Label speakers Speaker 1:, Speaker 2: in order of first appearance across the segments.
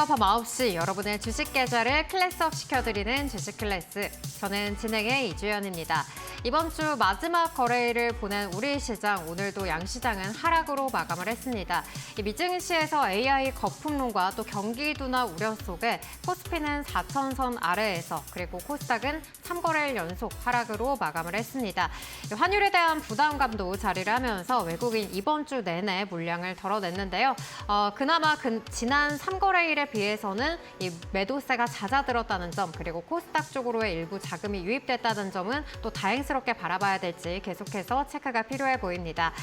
Speaker 1: 밤 9시 여러분의 주식 계좌를 클래스업 시켜드리는 주식 클래스. 저는 진행의 이주연입니다. 이번 주 마지막 거래일을 보낸 우리 시장, 오늘도 양시장은 하락으로 마감을 했습니다. 이 미증시에서 AI 거품론과 또 경기 둔화 우려 속에 코스피는 4천선 아래에서 그리고 코스닥은 3거래일 연속 하락으로 마감을 했습니다. 환율에 대한 부담감도 자리를 하면서 외국인 이번 주 내내 물량을 덜어냈는데요. 그나마 지난 3거래일에 비해서는 이 매도세가 잦아들었다는 점, 그리고 코스닥 쪽으로의 일부 자금이 유입됐다는 점은 또 다행스럽게 바라봐야 될지 계속해서 체크가 필요해 보입니다.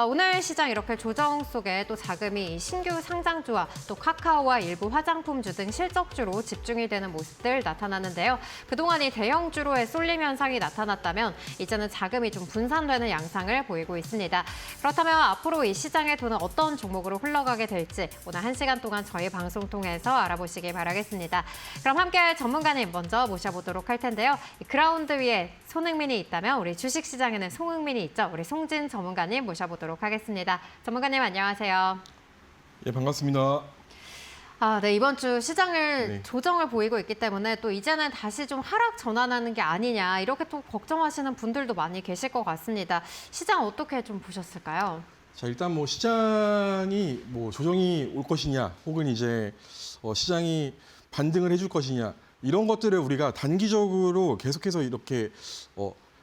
Speaker 1: 오늘 시장 이렇게 조정 속에 또 자금이 신규 상장주와 또 카카오와 일부 화장품주 등 실적주로 집중이 되는 모습들 나타나는데요. 그동안 이 대형주로의 쏠림 현상이 나타났다면 이제는 자금이 좀 분산되는 양상을 보이고 있습니다. 그렇다면 앞으로 이 시장의 돈은 어떤 종목으로 흘러가게 될지 오늘 1시간 동안 저희 방송 통해서 알아보시기 바라겠습니다. 그럼 함께 전문가님 먼저 모셔보도록 할 텐데요. 그라운드 위에 손흥민이 있다면 우리 주식시장에는 송흥민이 있죠. 우리 송진 전문가님 모셔보도록 하겠습니다. 전문가님 안녕하세요.
Speaker 2: 예, 반갑습니다.
Speaker 1: 네, 이번 주 시장을
Speaker 2: 네.
Speaker 1: 조정을 보이고 있기 때문에 또 이제는 다시 좀 하락 전환하는 게 아니냐 이렇게 또 걱정하시는 분들도 많이 계실 것 같습니다. 시장 어떻게 좀 보셨을까요?
Speaker 2: 자, 일단 뭐 시장이 뭐 조정이 올 것이냐, 혹은 이제 시장이 반등을 해줄 것이냐, 이런 것들을 우리가 단기적으로 계속해서 이렇게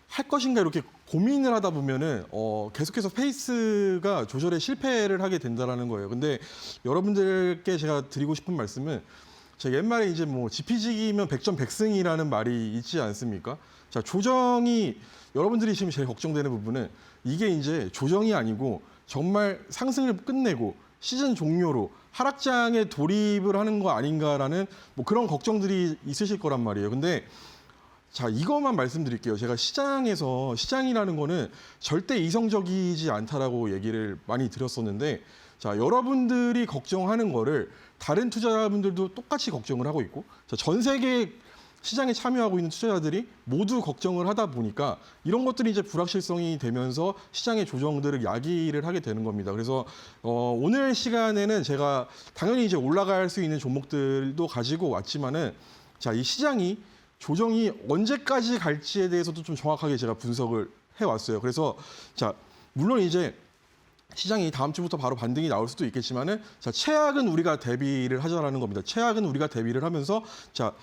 Speaker 2: 할 것인가 이렇게 고민을 하다 보면은 계속해서 페이스가 조절에 실패를 하게 된다라는 거예요. 근데 여러분들께 제가 드리고 싶은 말씀은, 제가 옛말에 이제 뭐 지피지기면 백전백승이라는 말이 있지 않습니까? 자, 조정이 여러분들이 지금 제일 걱정되는 부분은 이게 이제 조정이 아니고 정말 상승을 끝내고 시즌 종료로 하락장에 돌입을 하는 거 아닌가라는 뭐 그런 걱정들이 있으실 거란 말이에요. 근데 자, 이것만 말씀드릴게요. 제가 시장이라는 거는 절대 이성적이지 않다라고 얘기를 많이 드렸었는데, 자, 여러분들이 걱정하는 거를 다른 투자자분들도 똑같이 걱정을 하고 있고, 자, 전 세계 시장에 참여하고 있는 투자자들이 모두 걱정을 하다 보니까 이런 것들이 이제 불확실성이 되면서 시장의 조정들을 야기를 하게 되는 겁니다. 그래서 오늘 시간에는 제가 당연히 이제 올라갈 수 있는 종목들도 가지고 왔지만은, 자, 이 시장이 조정이 언제까지 갈지에 대해서도 좀 정확하게 제가 분석을 해왔어요. 그래서 자, 물론 이제 시장이 다음 주부터 바로 반등이 나올 수도 있겠지만은, 자, 최악은 우리가 대비를 하자라는 겁니다. 최악은 우리가 대비를 하면서, 자,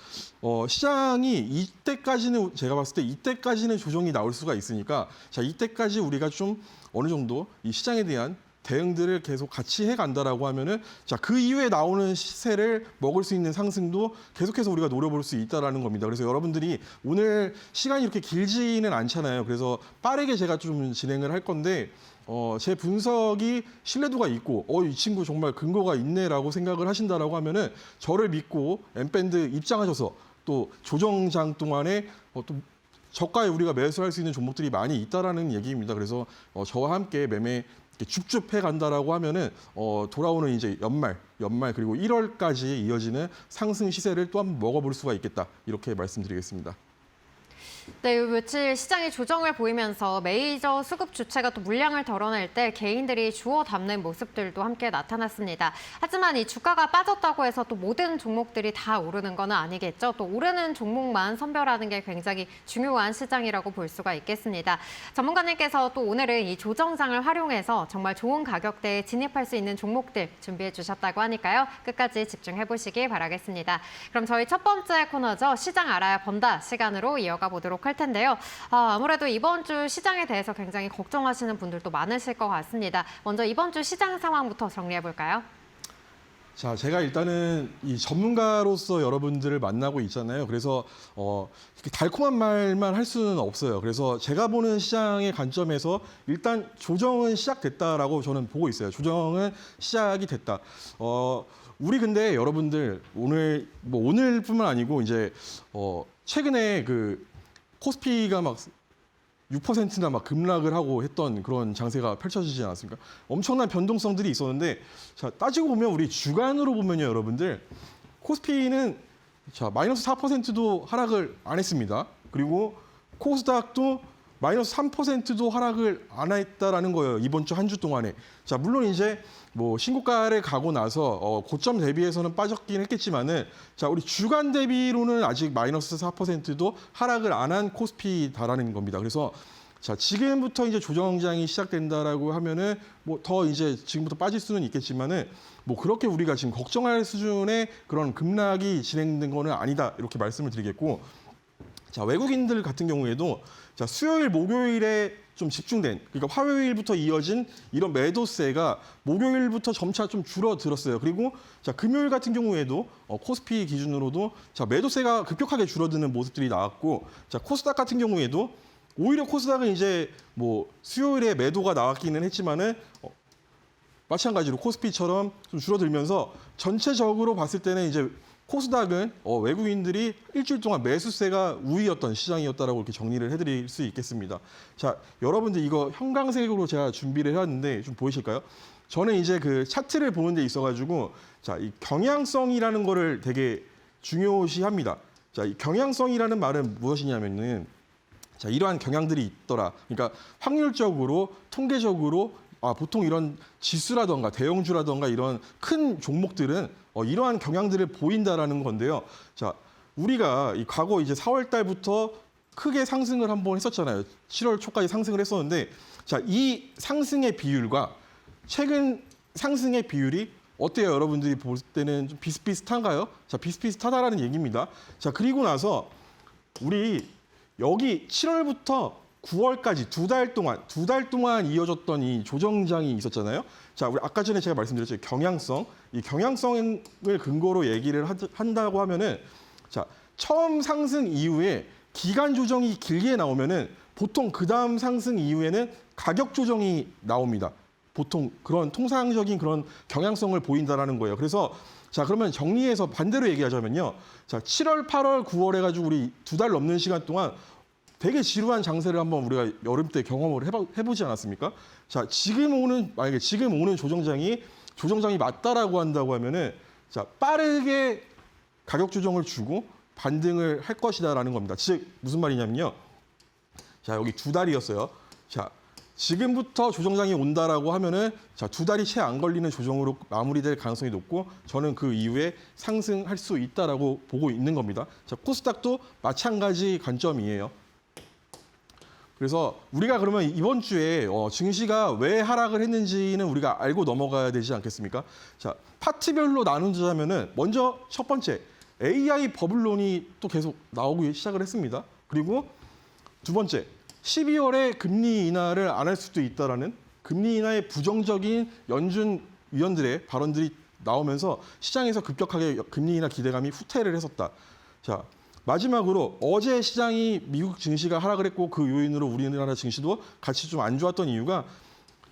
Speaker 2: 시장이 이때까지는, 제가 봤을 때 이때까지는 조정이 나올 수가 있으니까, 자, 이때까지 우리가 좀 어느 정도 이 시장에 대한 대응들을 계속 같이 해간다라고 하면은, 자, 그 이후에 나오는 시세를 먹을 수 있는 상승도 계속해서 우리가 노려볼 수 있다라는 겁니다. 그래서 여러분들이 오늘 시간이 이렇게 길지는 않잖아요. 그래서 빠르게 제가 좀 진행을 할 건데, 제 분석이 신뢰도가 있고, 이 친구 정말 근거가 있네라고 생각을 하신다라고 하면은 저를 믿고 엠밴드 입장하셔서 또 조정장 동안에 또 저가에 우리가 매수할 수 있는 종목들이 많이 있다라는 얘기입니다. 그래서 저와 함께 매매 줍줍해 간다라고 하면은 돌아오는 이제 연말 그리고 1월까지 이어지는 상승 시세를 또 한번 먹어볼 수가 있겠다, 이렇게 말씀드리겠습니다.
Speaker 1: 네, 요 며칠 시장이 조정을 보이면서 메이저 수급 주체가 또 물량을 덜어낼 때 개인들이 주워 담는 모습들도 함께 나타났습니다. 하지만 이 주가가 빠졌다고 해서 또 모든 종목들이 다 오르는 건 아니겠죠. 또 오르는 종목만 선별하는 게 굉장히 중요한 시장이라고 볼 수가 있겠습니다. 전문가님께서 또 오늘은 이 조정장을 활용해서 정말 좋은 가격대에 진입할 수 있는 종목들 준비해 주셨다고 하니까요. 끝까지 집중해 보시기 바라겠습니다. 그럼 저희 첫 번째 코너죠. 시장 알아야 번다 시간으로 이어가 보도록 할 텐데요. 아무래도 이번 주 시장에 대해서 굉장히 걱정하시는 분들도 많으실 것 같습니다. 먼저 이번 주 시장 상황부터 정리해 볼까요?
Speaker 2: 자, 제가 일단은 이 전문가로서 여러분들을 만나고 있잖아요. 그래서 이렇게 달콤한 말만 할 수는 없어요. 그래서 제가 보는 시장의 관점에서 일단 조정은 시작됐다라고 저는 보고 있어요. 조정은 시작이 됐다. 우리 근데 여러분들 오늘뿐만 아니고 이제 최근에 그 코스피가 막 6%나 막 급락을 하고 했던 그런 장세가 펼쳐지지 않았습니까? 엄청난 변동성들이 있었는데, 자, 따지고 보면 우리 주간으로 보면요, 여러분들 코스피는 자, 마이너스 4%도 하락을 안 했습니다. 그리고 코스닥도 마이너스 3%도 하락을 안 했다라는 거예요. 이번 주 한 주 동안에. 자, 물론 이제 뭐 신고가를 가고 나서 고점 대비해서는 빠졌긴 했겠지만은 자, 우리 주간 대비로는 아직 마이너스 4%도 하락을 안 한 코스피다라는 겁니다. 그래서 자, 지금부터 이제 조정장이 시작된다라고 하면은 뭐 더 이제 지금부터 빠질 수는 있겠지만은 뭐 그렇게 우리가 지금 걱정할 수준의 그런 급락이 진행된 거는 아니다. 이렇게 말씀을 드리겠고, 자, 외국인들 같은 경우에도 자, 수요일, 목요일에 좀 집중된, 그러니까 화요일부터 이어진 이런 매도세가 목요일부터 점차 좀 줄어들었어요. 그리고 자, 금요일 같은 경우에도 코스피 기준으로도 자, 매도세가 급격하게 줄어드는 모습들이 나왔고, 자, 코스닥 같은 경우에도 오히려 코스닥은 이제 뭐 수요일에 매도가 나왔기는 했지만은 마찬가지로 코스피처럼 좀 줄어들면서 전체적으로 봤을 때는 이제 코스닥은 외국인들이 일주일 동안 매수세가 우위였던 시장이었다라고 이렇게 정리를 해드릴 수 있겠습니다. 자, 여러분들 이거 형광색으로 제가 준비를 해왔는데 좀 보이실까요? 저는 이제 그 차트를 보는 데 있어가지고 자, 이 경향성이라는 거를 되게 중요시합니다. 자, 이 경향성이라는 말은 무엇이냐면은 자, 이러한 경향들이 있더라. 그러니까 확률적으로, 통계적으로 보통 이런 지수라던가 대형주라던가 이런 큰 종목들은 이러한 경향들을 보인다라는 건데요. 자, 우리가 이 과거 이제 4월 달부터 크게 상승을 한번 했었잖아요. 7월 초까지 상승을 했었는데, 자, 이 상승의 비율과 최근 상승의 비율이 어때요? 여러분들이 볼 때는 좀 비슷비슷한가요? 자, 비슷비슷하다라는 얘기입니다. 자, 그리고 나서 우리 여기 7월부터 9월까지 두 달 동안 이어졌던 이 조정장이 있었잖아요. 자, 우리 아까 전에 제가 말씀드렸죠. 경향성. 이 경향성을 근거로 얘기를 한다고 하면은 자, 처음 상승 이후에 기간 조정이 길게 나오면은 보통 그 다음 상승 이후에는 가격 조정이 나옵니다. 보통 그런 통상적인 그런 경향성을 보인다라는 거예요. 그래서 자, 그러면 정리해서 반대로 얘기하자면요. 자, 7월, 8월, 9월 해가지고 우리 두 달 넘는 시간 동안 되게 지루한 장세를 한번 우리가 여름 때 경험을 해보지 않았습니까? 자, 만약에 지금 오는 조정장이 맞다라고 한다고 하면은 자, 빠르게 가격 조정을 주고 반등을 할 것이다라는 겁니다. 즉, 무슨 말이냐면요. 자, 여기 두 달이었어요. 자, 지금부터 조정장이 온다라고 하면은 자, 두 달이 채 안 걸리는 조정으로 마무리될 가능성이 높고 저는 그 이후에 상승할 수 있다라고 보고 있는 겁니다. 자, 코스닥도 마찬가지 관점이에요. 그래서 우리가 그러면 이번 주에 증시가 왜 하락을 했는지는 우리가 알고 넘어가야 되지 않겠습니까? 자, 파트별로 나누자면은 먼저 첫 번째 AI 버블론이 또 계속 나오기 시작을 했습니다. 그리고 두 번째 12월에 금리 인하를 안 할 수도 있다라는 금리 인하의 부정적인 연준 위원들의 발언들이 나오면서 시장에서 급격하게 금리 인하 기대감이 후퇴를 했었다. 자, 마지막으로 어제 시장이 미국 증시가 하락을 했고 그 요인으로 우리나라 증시도 같이 좀 안 좋았던 이유가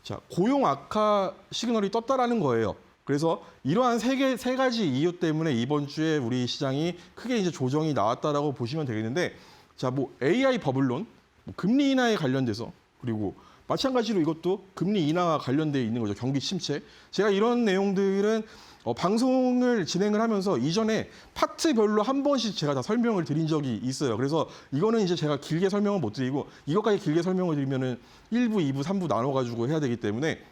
Speaker 2: 자, 고용 악화 시그널이 떴다라는 거예요. 그래서 이러한 세 가지 이유 때문에 이번 주에 우리 시장이 크게 이제 조정이 나왔다라고 보시면 되겠는데 자, 뭐 AI 버블론, 금리 인하에 관련돼서 그리고 마찬가지로 이것도 금리 인하와 관련돼 있는 거죠. 경기 침체. 제가 이런 내용들은 방송을 진행을 하면서 이전에 파트별로 한 번씩 제가 다 설명을 드린 적이 있어요. 그래서 이거는 이제 제가 길게 설명을 못 드리고 이것까지 길게 설명을 드리면은 1부, 2부, 3부 나눠가지고 해야 되기 때문에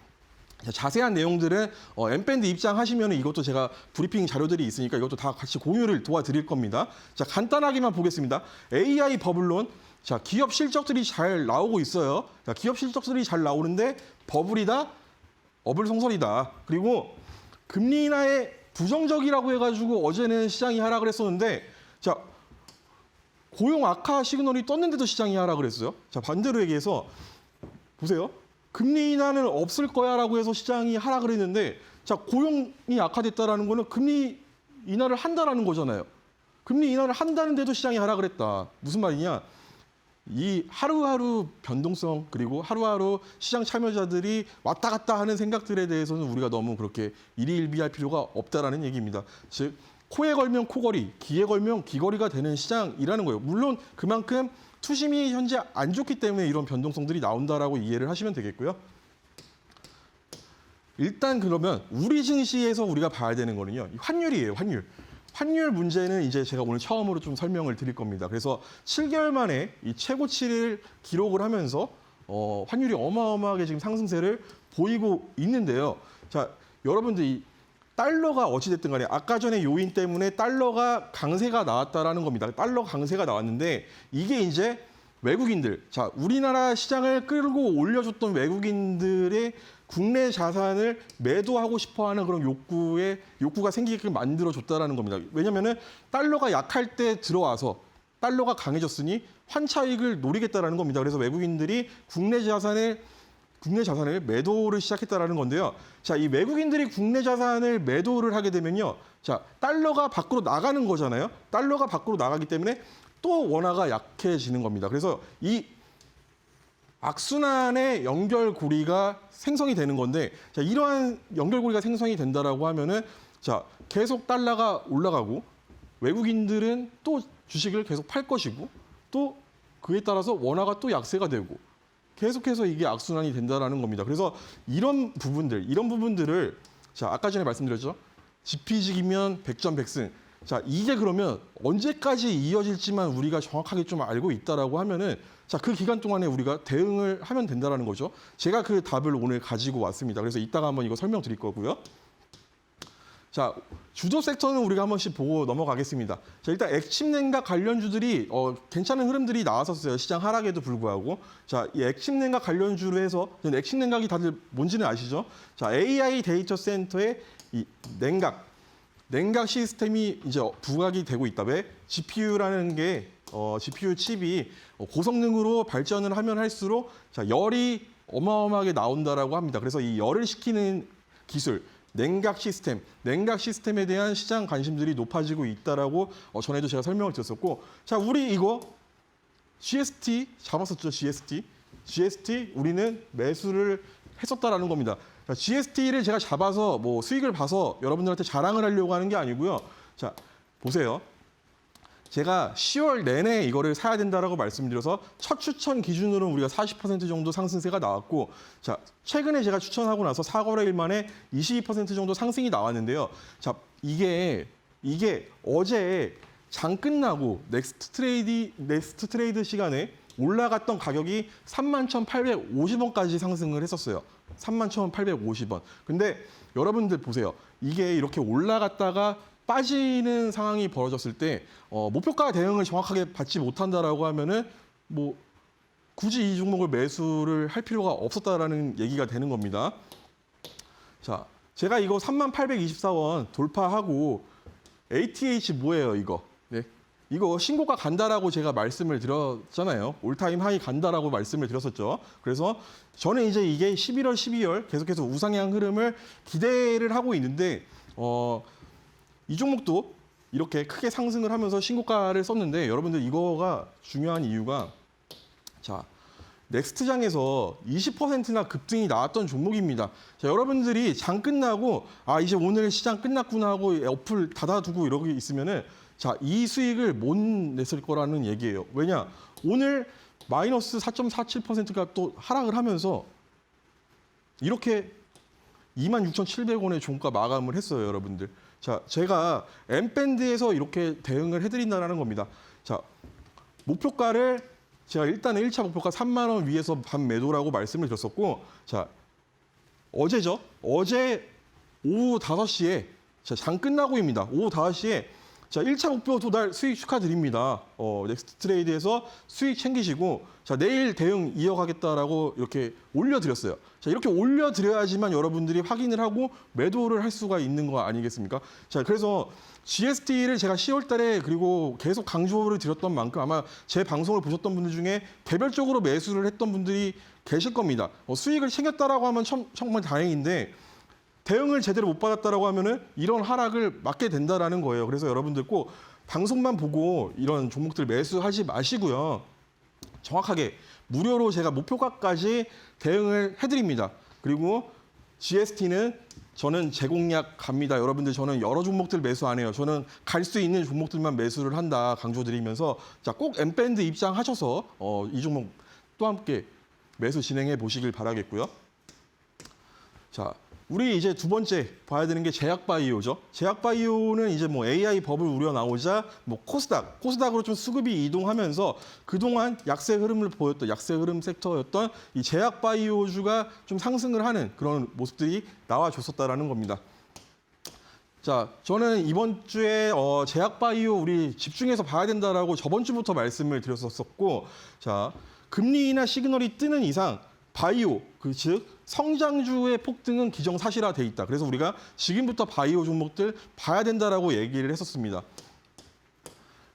Speaker 2: 자세한 내용들은 엠밴드 입장하시면 이것도 제가 브리핑 자료들이 있으니까 이것도 다 같이 공유를 도와드릴 겁니다. 자, 간단하게만 보겠습니다. AI 버블론. 자, 기업 실적들이 잘 나오고 있어요. 자, 기업 실적들이 잘 나오는데 버블이다, 어불성설이다. 그리고 금리 인하에 부정적이라고 해가지고 어제는 시장이 하락을 했었는데 자, 고용 악화 시그널이 떴는데도 시장이 하락을 했어요. 자, 반대로 얘기해서 보세요. 금리 인하는 없을 거야라고 해서 시장이 하락을 했는데 자, 고용이 악화됐다라는 거는 금리 인하를 한다라는 거잖아요. 금리 인하를 한다는데도 시장이 하락을 했다. 무슨 말이냐? 이 하루하루 변동성 그리고 하루하루 시장 참여자들이 왔다 갔다 하는 생각들에 대해서는 우리가 너무 그렇게 일희일비할 필요가 없다라는 얘기입니다. 즉 코에 걸면 코걸이, 귀에 걸면 귀걸이가 되는 시장이라는 거예요. 물론 그만큼 투심이 현재 안 좋기 때문에 이런 변동성들이 나온다라고 이해를 하시면 되겠고요. 일단 그러면 우리 증시에서 우리가 봐야 되는 거는요. 환율이에요. 환율. 환율 문제는 이제 제가 오늘 처음으로 좀 설명을 드릴 겁니다. 그래서 7개월 만에 이 최고치를 기록을 하면서 환율이 어마어마하게 지금 상승세를 보이고 있는데요. 자, 여러분들 이 달러가 어찌됐든 간에 아까 전에 요인 때문에 달러가 강세가 나왔다라는 겁니다. 달러 강세가 나왔는데 이게 이제 외국인들, 자, 우리나라 시장을 끌고 올려줬던 외국인들의 국내 자산을 매도하고 싶어하는 그런 욕구가 생기게끔 만들어줬다라는 겁니다. 왜냐면은 달러가 약할 때 들어와서 달러가 강해졌으니 환차익을 노리겠다라는 겁니다. 그래서 외국인들이 국내 자산을 매도를 시작했다라는 건데요. 자, 이 외국인들이 국내 자산을 매도를 하게 되면요. 자, 달러가 밖으로 나가는 거잖아요. 달러가 밖으로 나가기 때문에 또 원화가 약해지는 겁니다. 그래서 이 악순환의 연결고리가 생성이 되는 건데, 자, 이러한 연결고리가 생성이 된다라고 하면은 자, 계속 달러가 올라가고 외국인들은 또 주식을 계속 팔 것이고 또 그에 따라서 원화가 또 약세가 되고 계속해서 이게 악순환이 된다라는 겁니다. 그래서 이런 부분들을 자, 아까 전에 말씀드렸죠. 지피지기면 백전백승. 자, 이게 그러면 언제까지 이어질지만 우리가 정확하게 좀 알고 있다라고 하면은 자, 그 기간 동안에 우리가 대응을 하면 된다라는 거죠. 제가 그 답을 오늘 가지고 왔습니다. 그래서 이따가 한번 이거 설명드릴 거고요. 자, 주도 섹터는 우리가 한 번씩 보고 넘어가겠습니다. 자, 일단 액침 냉각 관련주들이 괜찮은 흐름들이 나왔었어요. 시장 하락에도 불구하고. 자, 이 액침 냉각 관련주로 해서 액침 냉각이 다들 뭔지는 아시죠? 자, AI 데이터 센터의 이 냉각 시스템이 이제 부각이 되고 있다. 왜? GPU라는 게 GPU 칩이 고성능으로 발전을 하면 할수록 자, 열이 어마어마하게 나온다라고 합니다. 그래서 이 열을 식히는 기술 냉각 시스템에 대한 시장 관심들이 높아지고 있다라고 전에도 제가 설명을 드렸었고, 자, 우리 이거 GST 잡았었죠. GST 우리는 매수를 했었다라는 겁니다. 자, GST를 제가 잡아서 뭐 수익을 봐서 여러분들한테 자랑을 하려고 하는 게 아니고요. 자, 보세요. 제가 10월 내내 이거를 사야 된다라고 말씀드려서 첫 추천 기준으로는 우리가 40% 정도 상승세가 나왔고, 자, 최근에 제가 추천하고 나서 4거래일 만에 22% 정도 상승이 나왔는데요. 자, 이게 어제 장 끝나고 넥스트 트레이드 시간에 올라갔던 가격이 31,850원까지 상승을 했었어요. 31,850원. 근데 여러분들 보세요. 이게 이렇게 올라갔다가 빠지는 상황이 벌어졌을 때 목표가 대응을 정확하게 받지 못한다라고 하면은 뭐 굳이 이 종목을 매수를 할 필요가 없었다라는 얘기가 되는 겁니다. 자, 제가 이거 3824원 돌파하고 ATH 뭐예요, 이거? 네. 이거 신고가 간다라고 제가 말씀을 드렸잖아요. 올타임 하이 간다라고 말씀을 드렸었죠. 그래서 저는 이제 이게 11월, 12월 계속해서 우상향 흐름을 기대를 하고 있는데 이 종목도 이렇게 크게 상승을 하면서 신고가를 썼는데 여러분들 이거가 중요한 이유가 자, 넥스트장에서 20%나 급등이 나왔던 종목입니다. 자, 여러분들이 장 끝나고 아, 이제 오늘 시장 끝났구나 하고 어플 닫아두고 이러고 있으면은 자, 이 수익을 못 냈을 거라는 얘기예요. 왜냐? 오늘 마이너스 4.47%가 또 하락을 하면서 이렇게 26,700원의 종가 마감을 했어요, 여러분들. 자, 제가 M밴드에서 이렇게 대응을 해드린다는 겁니다. 자, 목표가를 제가 일단은 1차 목표가 3만 원 위에서 반 매도라고 말씀을 드렸었고, 자, 어제죠. 어제 오후 5시에 자, 장 끝나고입니다. 오후 5시에 자, 1차 목표 도달 수익 축하드립니다. 넥스트 트레이드에서 수익 챙기시고 자, 내일 대응 이어가겠다라고 이렇게 올려드렸어요. 자, 이렇게 올려드려야지만 여러분들이 확인을 하고 매도를 할 수가 있는 거 아니겠습니까? 자, 그래서 GST를 제가 10월 달에 그리고 계속 강조를 드렸던 만큼 아마 제 방송을 보셨던 분들 중에 개별적으로 매수를 했던 분들이 계실 겁니다. 수익을 챙겼다라고 하면 정말 다행인데 대응을 제대로 못 받았다라고 하면은 이런 하락을 맞게 된다라는 거예요. 그래서 여러분들 꼭 방송만 보고 이런 종목들 매수하지 마시고요. 정확하게 무료로 제가 목표가까지 대응을 해드립니다. 그리고 GST는 저는 제공약 갑니다. 여러분들 저는 여러 종목들 매수 안 해요. 저는 갈 수 있는 종목들만 매수를 한다 강조드리면서 자, 꼭 M밴드 입장하셔서 이 종목 또 함께 매수 진행해 보시길 바라겠고요. 자, 우리 이제 두 번째 봐야 되는 게 제약바이오죠. 제약바이오는 이제 뭐 AI 법을 우려 나오자 뭐 코스닥으로 좀 수급이 이동하면서 그동안 약세 흐름을 보였던 약세 흐름 섹터였던 이 제약바이오주가 좀 상승을 하는 그런 모습들이 나와줬었다라는 겁니다. 자, 저는 이번 주에 제약바이오 우리 집중해서 봐야 된다라고 저번 주부터 말씀을 드렸었고, 자, 금리 인하 시그널이 뜨는 이상 바이오, 즉 성장주의 폭등은 기정사실화돼 있다. 그래서 우리가 지금부터 바이오 종목들 봐야 된다라고 얘기를 했었습니다.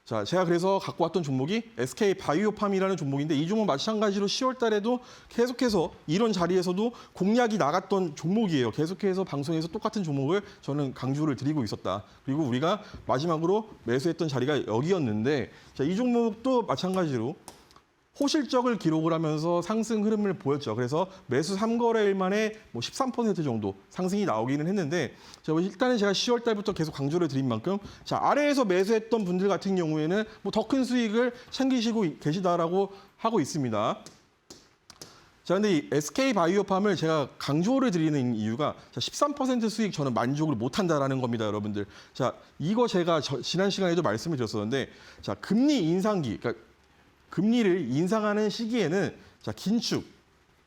Speaker 2: 자, 제가 그래서 갖고 왔던 종목이 SK 바이오팜이라는 종목인데 이 종목 마찬가지로 10월 달에도 계속해서 이런 자리에서도 공략이 나갔던 종목이에요. 계속해서 방송에서 똑같은 종목을 저는 강조를 드리고 있었다. 그리고 우리가 마지막으로 매수했던 자리가 여기였는데, 자, 이 종목도 마찬가지로 호실적을 기록을 하면서 상승 흐름을 보였죠. 그래서 매수 3거래일 만에 뭐 13% 정도 상승이 나오기는 했는데, 자, 일단은 제가 10월 달부터 계속 강조를 드린 만큼, 자, 아래에서 매수했던 분들 같은 경우에는 뭐 더 큰 수익을 챙기시고 계시다라고 하고 있습니다. 자, 근데 이 SK 바이오팜을 제가 강조를 드리는 이유가, 자, 13% 수익 저는 만족을 못 한다라는 겁니다, 여러분들. 자, 이거 제가 지난 시간에도 말씀을 드렸었는데, 자, 금리 인상기, 그러니까 금리를 인상하는 시기에는, 자, 긴축,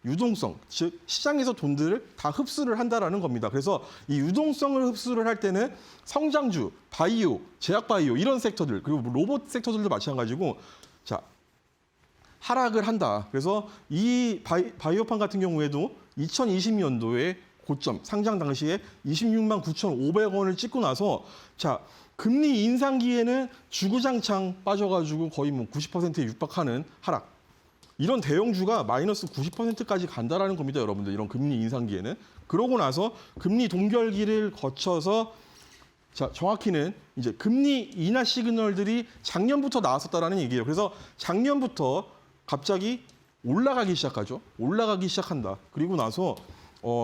Speaker 2: 유동성, 즉 시장에서 돈들을 다 흡수를 한다라는 겁니다. 그래서 이 유동성을 흡수를 할 때는 성장주, 바이오, 제약바이오 이런 섹터들, 그리고 로봇 섹터들도 마찬가지고, 자, 하락을 한다. 그래서 이 바이오팜 같은 경우에도 2020년도에 고점 상장 당시에 26만 9,500원을 찍고 나서, 자, 금리 인상기에는 주구장창 빠져가지고 거의 뭐 90%에 육박하는 하락. 이런 대형주가 마이너스 90%까지 간다라는 겁니다, 여러분들. 이런 금리 인상기에는. 그러고 나서 금리 동결기를 거쳐서, 자, 정확히는 이제 금리 인하 시그널들이 작년부터 나왔었다라는 얘기예요. 그래서 작년부터 갑자기 올라가기 시작하죠. 올라가기 시작한다. 그리고 나서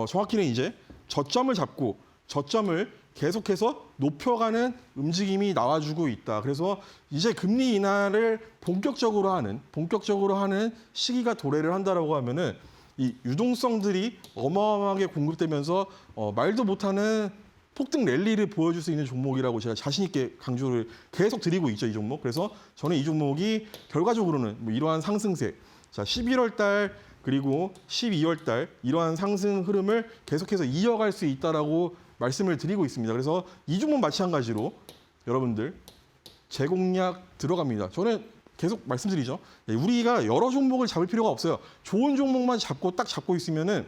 Speaker 2: 정확히는 이제 저점을 잡고 저점을 계속해서 높여가는 움직임이 나와주고 있다. 그래서 이제 금리 인하를 본격적으로 하는 시기가 도래를 한다라고 하면은 이 유동성들이 어마어마하게 공급되면서 말도 못하는 폭등 랠리를 보여줄 수 있는 종목이라고 제가 자신 있게 강조를 계속 드리고 있죠, 이 종목. 그래서 저는 이 종목이 결과적으로는 뭐 이러한 상승세, 자, 11월 달 그리고 12월 달 이러한 상승 흐름을 계속해서 이어갈 수 있다라고 말씀을 드리고 있습니다. 그래서 이 종목 마찬가지로 여러분들 재공략 들어갑니다. 저는 계속 말씀드리죠. 우리가 여러 종목을 잡을 필요가 없어요. 좋은 종목만 딱 잡고 있으면은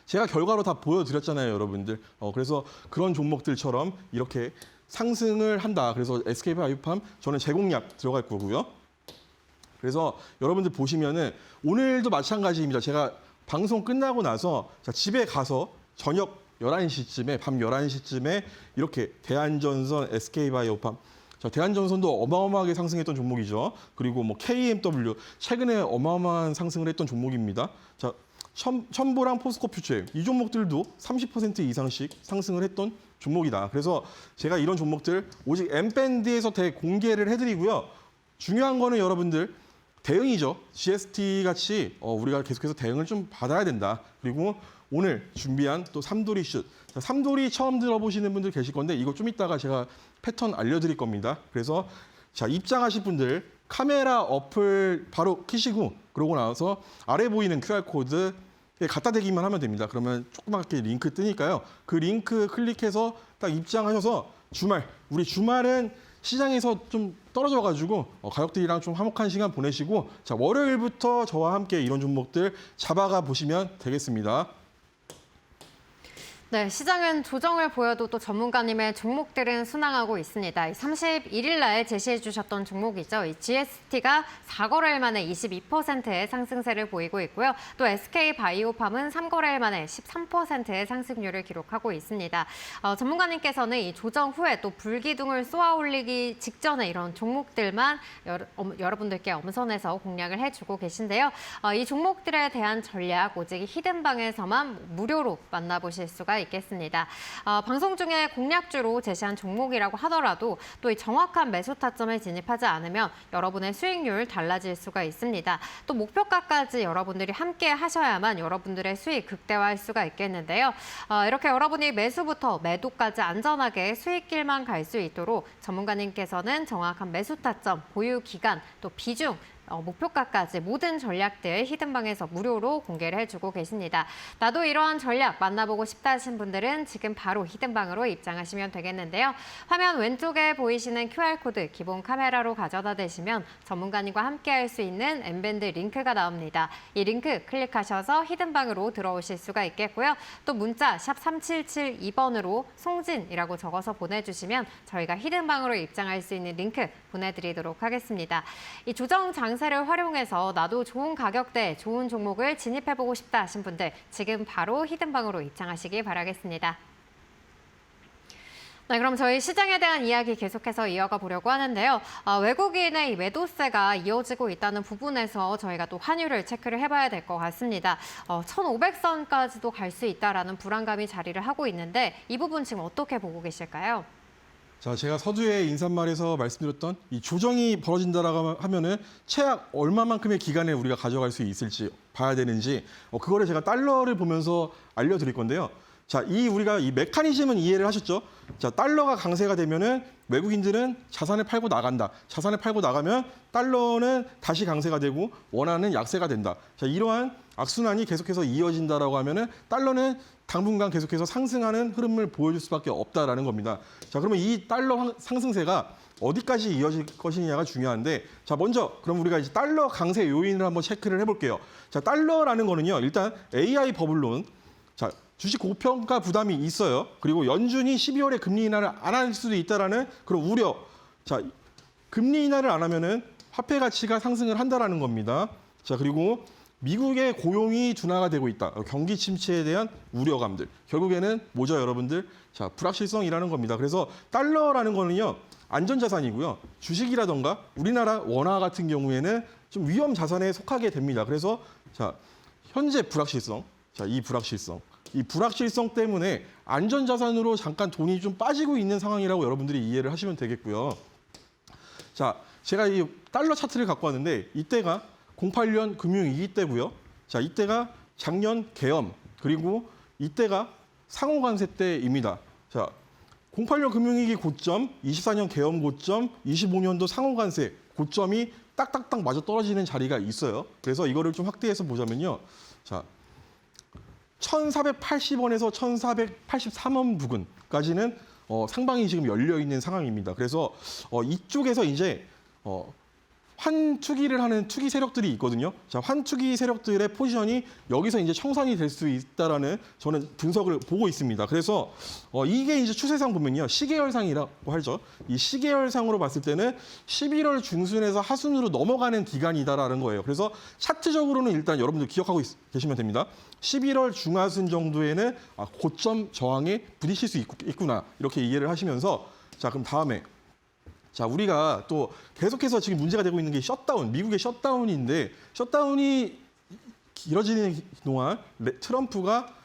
Speaker 2: 제가 결과로 다 보여드렸잖아요, 여러분들. 그래서 그런 종목들처럼 이렇게 상승을 한다. 그래서 SK 바이오팜 저는 재공략 들어갈 거고요. 그래서 여러분들 보시면은 오늘도 마찬가지입니다. 제가 방송 끝나고 나서 자, 집에 가서 저녁 11시쯤에, 밤 11시쯤에 이렇게 대한전선, SK바이오팜, 자, 대한전선도 어마어마하게 상승했던 종목이죠. 그리고 뭐 KMW, 최근에 어마어마한 상승을 했던 종목입니다. 자, 첨보랑 포스코 퓨처엠, 이 종목들도 30% 이상씩 상승을 했던 종목이다. 그래서 제가 이런 종목들 오직 엠밴드에서 대공개를 해드리고요. 중요한 거는 여러분들 대응이죠. GST 같이 우리가 계속해서 대응을 좀 받아야 된다. 그리고 오늘 준비한 또 삼돌이 슛. 자, 삼돌이 처음 들어보시는 분들 계실 건데 이거 좀 이따가 제가 패턴 알려드릴 겁니다. 그래서 자, 입장하실 분들 카메라 어플 바로 켜시고 그러고 나서 아래 보이는 QR코드에 갖다 대기만 하면 됩니다. 그러면 조그맣게 링크 뜨니까요. 그 링크 클릭해서 딱 입장하셔서 우리 주말은 시장에서 좀 떨어져가지고 가족들이랑 좀 화목한 시간 보내시고, 자, 월요일부터 저와 함께 이런 종목들 잡아가 보시면 되겠습니다.
Speaker 1: 네, 시장은 조정을 보여도 또 전문가님의 종목들은 순항하고 있습니다. 31일 날 제시해 주셨던 종목이죠. 이 GST가 4거래일 만에 22%의 상승세를 보이고 있고요. 또 SK 바이오팜은 3거래일 만에 13%의 상승률을 기록하고 있습니다. 전문가님께서는 이 조정 후에 또 불기둥을 쏘아 올리기 직전에 이런 종목들만 여러분들께 엄선해서 공략을 해주고 계신데요. 이 종목들에 대한 전략 오직 히든방에서만 무료로 만나보실 수가 있겠습니다. 방송 중에 공략주로 제시한 종목이라고 하더라도 또 이 정확한 매수 타점에 진입하지 않으면 여러분의 수익률 달라질 수가 있습니다. 또 목표가까지 여러분들이 함께 하셔야만 여러분들의 수익 극대화할 수가 있겠는데요. 이렇게 여러분이 매수부터 매도까지 안전하게 수익길만 갈 수 있도록 전문가님께서는 정확한 매수 타점, 보유 기간, 또 비중, 목표가까지 모든 전략들 히든방에서 무료로 공개를 해주고 계십니다. 나도 이러한 전략 만나보고 싶다 하신 분들은 지금 바로 히든방으로 입장하시면 되겠는데요. 화면 왼쪽에 보이시는 QR코드 기본 카메라로 가져다 대시면 전문가님과 함께 할 수 있는 M밴드 링크가 나옵니다. 이 링크 클릭하셔서 히든방으로 들어오실 수가 있겠고요. 또 문자 샵 3772번으로 송진이라고 적어서 보내주시면 저희가 히든방으로 입장할 수 있는 링크 보내드리도록 하겠습니다. 이 조정 장세를 활용해서 나도 좋은 가격대, 좋은 종목을 진입해보고 싶다 하신 분들 지금 바로 히든방으로 입장하시기 바라겠습니다. 네, 그럼 저희 시장에 대한 이야기 계속해서 이어가 보려고 하는데요. 외국인의 이 매도세가 이어지고 있다는 부분에서 저희가 또 환율을 체크를 해봐야 될 것 같습니다. 1,500선까지도 갈 수 있다라는 불안감이 자리를 하고 있는데 이 부분 지금 어떻게 보고 계실까요?
Speaker 2: 자, 제가 서두에 인사말에서 말씀드렸던 이 조정이 벌어진다라고 하면은 최악 얼마만큼의 기간에 우리가 가져갈 수 있을지 봐야 되는지 그거를 제가 달러를 보면서 알려드릴 건데요. 자, 우리가 이 메커니즘은 이해를 하셨죠? 자, 달러가 강세가 되면은 외국인들은 자산을 팔고 나간다. 자산을 팔고 나가면 달러는 다시 강세가 되고 원화는 약세가 된다. 자, 이러한 악순환이 계속해서 이어진다라고 하면은 달러는 당분간 계속해서 상승하는 흐름을 보여줄 수밖에 없다라는 겁니다. 자, 그러면 이 달러 상승세가 어디까지 이어질 것이냐가 중요한데, 자, 먼저 그럼 우리가 이제 달러 강세 요인을 한번 체크를 해볼게요. 자, 달러라는 거는요, 일단 AI 버블론, 자, 주식 고평가 부담이 있어요. 그리고 연준이 12월에 금리 인하를 안 할 수도 있다라는 그런 우려. 자, 금리 인하를 안 하면은 화폐 가치가 상승을 한다라는 겁니다. 자, 그리고 미국의 고용이 둔화가 되고 있다. 경기 침체에 대한 우려감들. 결국에는 뭐죠, 여러분들? 자, 불확실성이라는 겁니다. 그래서 달러라는 거는요, 안전자산이고요. 주식이라던가 우리나라 원화 같은 경우에는 좀 위험 자산에 속하게 됩니다. 그래서 자, 현재 불확실성. 자, 이 불확실성 때문에 안전자산으로 잠깐 돈이 좀 빠지고 있는 상황이라고 여러분들이 이해를 하시면 되겠고요. 자, 제가 이 달러 차트를 갖고 왔는데 이때가 08년 금융위기 때고요. 자, 이때가 작년 계엄, 그리고 이때가 상호관세 때입니다. 자, 08년 금융위기 고점, 24년 계엄 고점, 25년도 상호관세 고점이 딱딱딱 맞아 떨어지는 자리가 있어요. 그래서 이거를 좀 확대해서 보자면요. 자, 1,480원에서 1,483원 부근까지는 상방이 지금 열려 있는 상황입니다. 그래서 이쪽에서 이제 환투기를 하는 투기 세력들이 있거든요. 자, 환투기 세력들의 포지션이 여기서 이제 청산이 될 수 있다라는 저는 분석을 보고 있습니다. 그래서 이게 이제 추세상 보면요, 시계열상이라고 하죠. 이 시계열상으로 봤을 때는 11월 중순에서 하순으로 넘어가는 기간이다라는 거예요. 그래서 차트적으로는 일단 여러분들 기억하고 계시면 됩니다. 11월 중하순 정도에는 고점 저항에 부딪힐 수 있구나, 이렇게 이해를 하시면서, 자, 그럼 다음에, 자, 우리가 또 계속해서 지금 문제가 되고 있는 게 셧다운, 미국의 셧다운인데, 셧다운이 길어지는 동안 트럼프가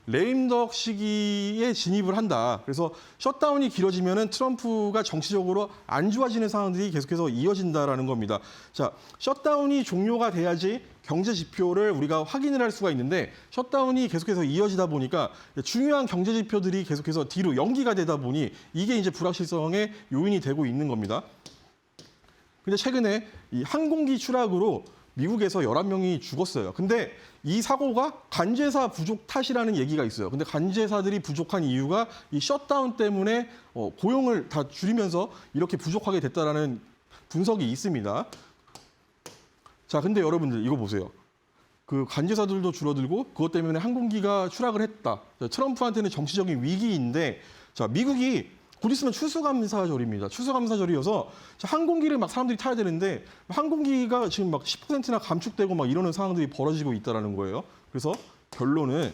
Speaker 2: 레임덕 시기에 진입을 한다. 그래서 셧다운이 길어지면은 트럼프가 정치적으로 안 좋아지는 상황들이 계속해서 이어진다라는 겁니다. 자, 셧다운이 종료가 돼야지 경제 지표를 우리가 확인을 할 수가 있는데, 셧다운이 계속해서 이어지다 보니까 중요한 경제 지표들이 계속해서 뒤로 연기가 되다 보니 이게 이제 불확실성의 요인이 되고 있는 겁니다. 근데 최근에 이 항공기 추락으로 미국에서 11명이 죽었어요. 근데 이 사고가 관제사 부족 탓이라는 얘기가 있어요. 근데 관제사들이 부족한 이유가 이 셧다운 때문에 고용을 다 줄이면서 이렇게 부족하게 됐다라는 분석이 있습니다. 자, 근데 여러분들 이거 보세요. 그 관제사들도 줄어들고 그것 때문에 항공기가 추락을 했다. 트럼프한테는 정치적인 위기인데, 자, 미국이 곧 있으면 추수감사절입니다. 추수감사절이어서 항공기를 막 사람들이 타야 되는데 항공기가 지금 막 10%나 감축되고 막 이러는 상황들이 벌어지고 있다라는 거예요. 그래서 결론은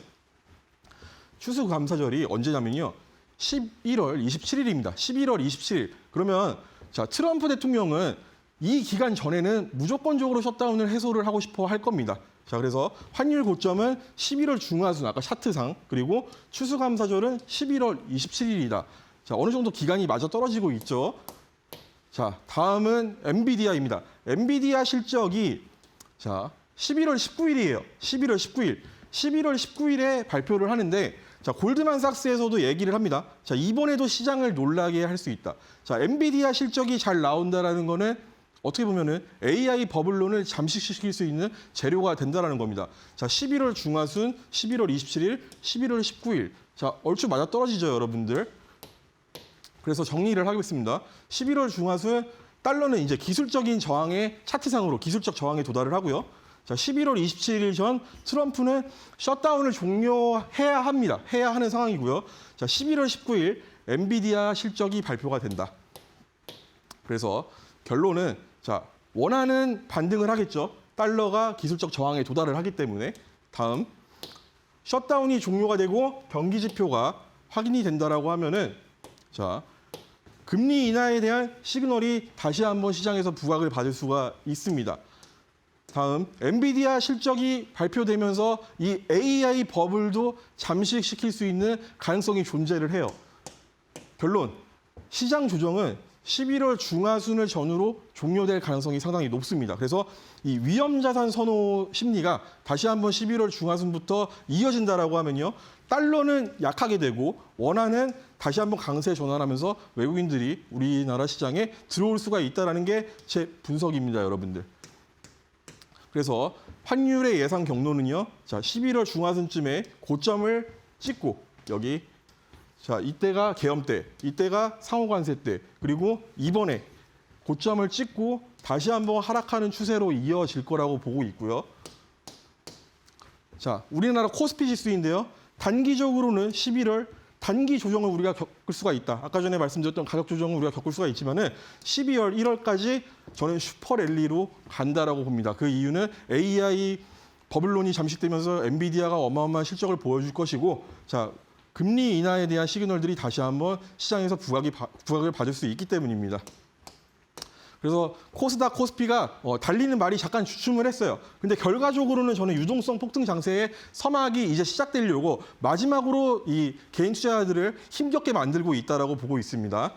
Speaker 2: 추수감사절이 언제냐면요, 11월 27일입니다. 11월 27일. 그러면 자, 트럼프 대통령은 이 기간 전에는 무조건적으로 셧다운을 해소를 하고 싶어 할 겁니다. 자, 그래서 환율 고점은 11월 중하순, 아까 차트상, 그리고 추수감사절은 11월 27일이다. 자, 어느 정도 기간이 맞아 떨어지고 있죠. 자, 다음은 엔비디아입니다. 엔비디아 실적이 자, 11월 19일이에요. 11월 19일. 11월 19일에 발표를 하는데 자, 골드만삭스에서도 얘기를 합니다. 자, 이번에도 시장을 놀라게 할 수 있다. 자, 엔비디아 실적이 잘 나온다라는 거는 어떻게 보면은 AI 버블론을 잠식시킬 수 있는 재료가 된다라는 겁니다. 자, 11월 중하순, 11월 27일, 11월 19일. 자, 얼추 맞아 떨어지죠, 여러분들. 그래서 정리를 하겠습니다. 11월 중하순 달러는 이제 기술적인 저항의 차트상으로 기술적 저항에 도달을 하고요. 자, 11월 27일 전 트럼프는 셧다운을 종료해야 합니다. 해야 하는 상황이고요. 자, 11월 19일 엔비디아 실적이 발표가 된다. 그래서 결론은 자, 원하는 반등을 하겠죠. 달러가 기술적 저항에 도달을 하기 때문에. 다음, 셧다운이 종료가 되고 경기 지표가 확인이 된다라고 하면은 자, 금리 인하에 대한 시그널이 다시 한번 시장에서 부각을 받을 수가 있습니다. 다음, 엔비디아 실적이 발표되면서 이 AI 버블도 잠식시킬 수 있는 가능성이 존재를 해요. 결론, 시장 조정은 11월 중하순을 전후로 종료될 가능성이 상당히 높습니다. 그래서 이 위험자산 선호 심리가 다시 한번 11월 중하순부터 이어진다라고 하면요. 달러는 약하게 되고 원화는 다시 한번 강세 전환하면서 외국인들이 우리나라 시장에 들어올 수가 있다는 게 제 분석입니다, 여러분들. 그래서 환율의 예상 경로는요. 자, 11월 중하순쯤에 고점을 찍고 여기 자, 이때가 계엄 때, 이때가 상호관세 때, 그리고 이번에 고점을 찍고 다시 한번 하락하는 추세로 이어질 거라고 보고 있고요. 자, 우리나라 코스피 지수인데요. 단기적으로는 11월 단기 조정을 우리가 겪을 수가 있다. 아까 전에 말씀드렸던 가격 조정을 우리가 겪을 수가 있지만은 12월 1월까지 저는 슈퍼 랠리로 간다라고 봅니다. 그 이유는 AI 버블론이 잠식되면서 엔비디아가 어마어마한 실적을 보여줄 것이고, 자, 금리 인하에 대한 시그널들이 다시 한번 시장에서 부각을 받을 수 있기 때문입니다. 그래서 코스닥, 코스피가 달리는 말이 잠깐 주춤을 했어요. 근데 결과적으로는 저는 유동성 폭등 장세의 서막이 이제 시작되려고 마지막으로 이 개인 투자자들을 힘겹게 만들고 있다라고 보고 있습니다.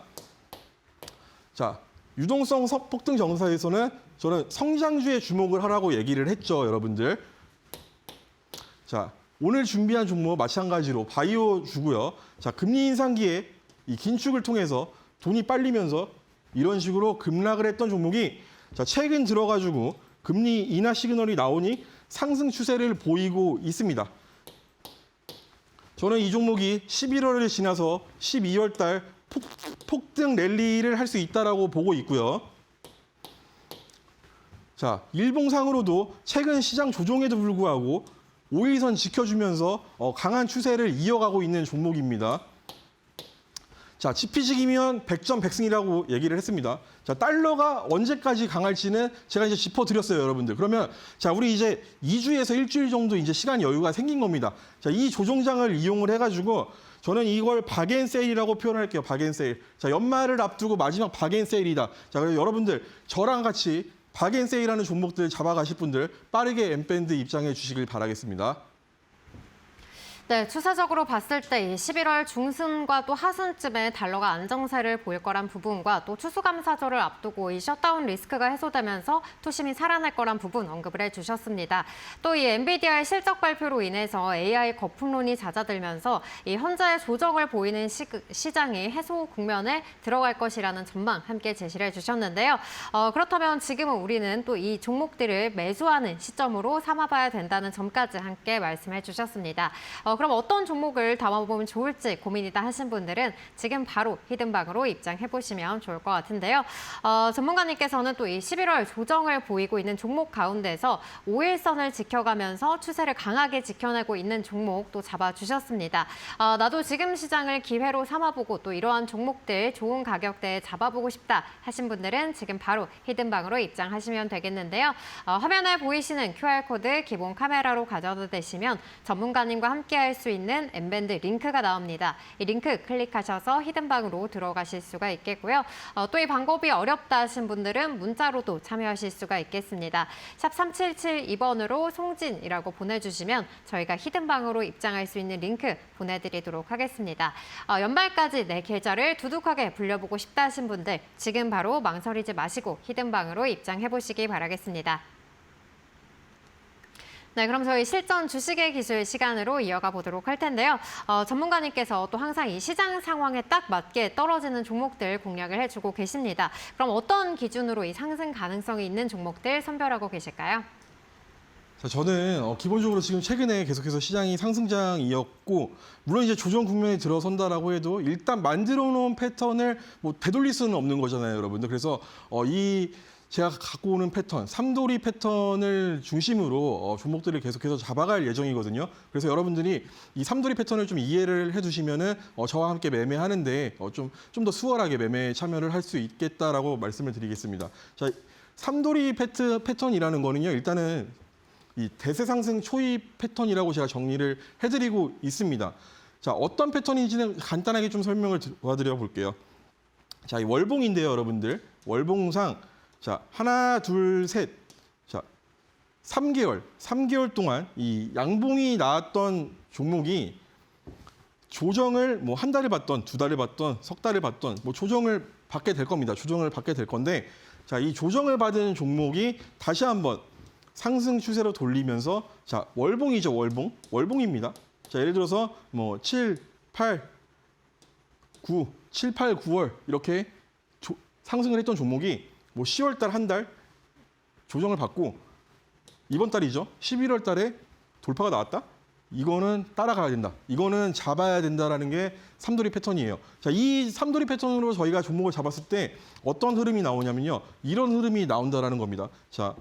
Speaker 2: 자, 유동성 폭등 정사에서는 저는 성장주에 주목을 하라고 얘기를 했죠, 여러분들. 자, 오늘 준비한 종목 마찬가지로 바이오주고요. 자, 금리 인상기에 이 긴축을 통해서 돈이 빨리면서 이런 식으로 급락을 했던 종목이 자, 최근 들어가지고 금리 인하 시그널이 나오니 상승 추세를 보이고 있습니다. 저는 이 종목이 11월을 지나서 12월 달 폭등 랠리를 할 수 있다라고 보고 있고요. 자, 일봉상으로도 최근 시장 조정에도 불구하고 5일선 지켜주면서 강한 추세를 이어가고 있는 종목입니다. 자, 지피지기면 100점 100승이라고 얘기를 했습니다. 자, 달러가 언제까지 강할지는 제가 이제 짚어드렸어요, 여러분들. 그러면 자, 우리 이제 2주에서 일주일 정도 이제 시간 여유가 생긴 겁니다. 자, 이 조정장을 이용을 해가지고 저는 이걸 박앤세일이라고 표현할게요. 박앤세일. 자, 연말을 앞두고 마지막 박앤세일이다. 자, 그래서 여러분들 저랑 같이 박앤세일하는 종목들 잡아가실 분들 빠르게 엠밴드 입장해 주시길 바라겠습니다.
Speaker 1: 네, 추세적으로 봤을 때 11월 중순과 또 하순쯤에 달러가 안정세를 보일 거란 부분과 또 추수감사절을 앞두고 이 셧다운 리스크가 해소되면서 투심이 살아날 거란 부분 언급을 해주셨습니다. 또 이 엔비디아의 실적 발표로 인해서 AI 거품론이 잦아들면서 이 현재 조정을 보이는 시장이 해소 국면에 들어갈 것이라는 전망 함께 제시를 해주셨는데요. 그렇다면 지금은 우리는 또 이 종목들을 매수하는 시점으로 삼아봐야 된다는 점까지 함께 말씀해 주셨습니다. 그럼 어떤 종목을 담아보면 좋을지 고민이다 하신 분들은 지금 바로 히든방으로 입장해보시면 좋을 것 같은데요. 전문가님께서는 또 이 11월 조정을 보이고 있는 종목 가운데서 5일선을 지켜가면서 추세를 강하게 지켜내고 있는 종목 또 잡아주셨습니다. 나도 지금 시장을 기회로 삼아보고 또 이러한 종목들 좋은 가격대에 잡아보고 싶다 하신 분들은 지금 바로 히든방으로 입장하시면 되겠는데요. 화면에 보이시는 QR코드 기본 카메라로 가져다 대시면 전문가님과 함께할 입장할 수 있는 N밴드 링크가 나옵니다. 이 링크 클릭하셔서 히든방으로 들어가실 수가 있겠고요. 또 이 방법이 어렵다 하신 분들은 문자로도 참여하실 수가 있겠습니다. 샵 3772번으로 송진이라고 보내주시면 저희가 히든방으로 입장할 수 있는 링크 보내드리도록 하겠습니다. 연말까지 내 계좌를 두둑하게 불려보고 싶다 하신 분들 지금 바로 망설이지 마시고 히든방으로 입장해보시기 바라겠습니다. 네, 그럼 저희 실전 주식의 기술 시간으로 이어가 보도록 할 텐데요. 전문가님께서 또 항상 이 시장 상황에 딱 맞게 떨어지는 종목들 공략을 해주고 계십니다. 그럼 어떤 기준으로 이 상승 가능성이 있는 종목들 선별하고 계실까요?
Speaker 2: 자, 저는 기본적으로 지금 최근에 계속해서 시장이 상승장이었고 물론 이제 조정 국면에 들어선다라고 해도 일단 만들어 놓은 패턴을 뭐 되돌릴 수는 없는 거잖아요, 여러분들. 그래서 이 제가 갖고 오는 패턴, 삼도리 패턴을 중심으로 종목들을 계속해서 잡아갈 예정이거든요. 그래서 여러분들이 이 삼도리 패턴을 좀 이해를 해두시면은 저와 함께 매매하는데 좀 더 수월하게 매매에 참여를 할 수 있겠다라고 말씀을 드리겠습니다. 자, 삼도리 패턴이라는 거는요, 일단은 이 대세 상승 초입 패턴이라고 제가 정리를 해드리고 있습니다. 자, 어떤 패턴인지는 간단하게 좀 설명을 도와드려 볼게요. 자, 이 월봉인데요, 여러분들. 월봉상 자, 하나, 둘, 셋. 자, 3개월 동안 이 양봉이 나왔던 종목이 조정을 뭐 한 달을 받던, 두 달을 받던, 석 달을 받던 뭐 조정을 받게 될 겁니다. 조정을 받게 될 건데 자, 이 조정을 받은 종목이 다시 한번 상승 추세로 돌리면서 자, 월봉이죠, 월봉. 월봉입니다. 자, 예를 들어서 뭐 7, 8, 9월 이렇게 상승을 했던 종목이 뭐 10월 달 한 달 조정을 받고 이번 달이죠. 11월 달에 돌파가 나왔다. 이거는 따라가야 된다. 이거는 잡아야 된다라는 게 삼도리 패턴이에요. 자, 이 삼도리 패턴으로 저희가 종목을 잡았을 때 어떤 흐름이 나오냐면요. 이런 흐름이 나온다라는 겁니다. 자,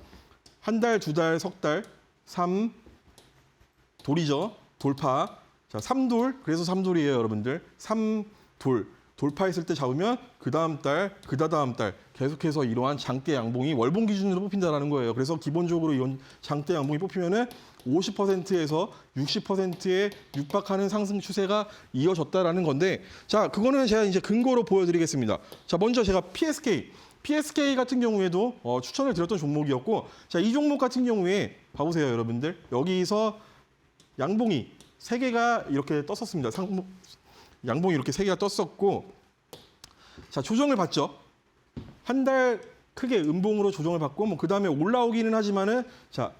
Speaker 2: 한 달, 두 달, 석 달, 3 돌이죠. 돌파. 자, 3돌. 그래서 3돌이에요, 여러분들. 3돌. 돌파했을 때 잡으면 그 다음 달, 그다음 달 계속해서 이러한 장대 양봉이 월봉 기준으로 뽑힌다는 거예요. 그래서 기본적으로 이런 장대 양봉이 뽑히면은 50%에서 60%에 육박하는 상승 추세가 이어졌다라는 건데, 자, 그거는 제가 이제 근거로 보여드리겠습니다. 자, 먼저 제가 PSK 같은 경우에도 추천을 드렸던 종목이었고, 자, 이 종목 같은 경우에 봐보세요, 여러분들. 여기서 양봉이 3개가 이렇게 떴었습니다. 양봉이 이렇게 3개가 떴었고, 자, 조정을 받죠. 한 달 크게 음봉으로 조정을 받고, 뭐 그 다음에 올라오기는 하지만은, 자,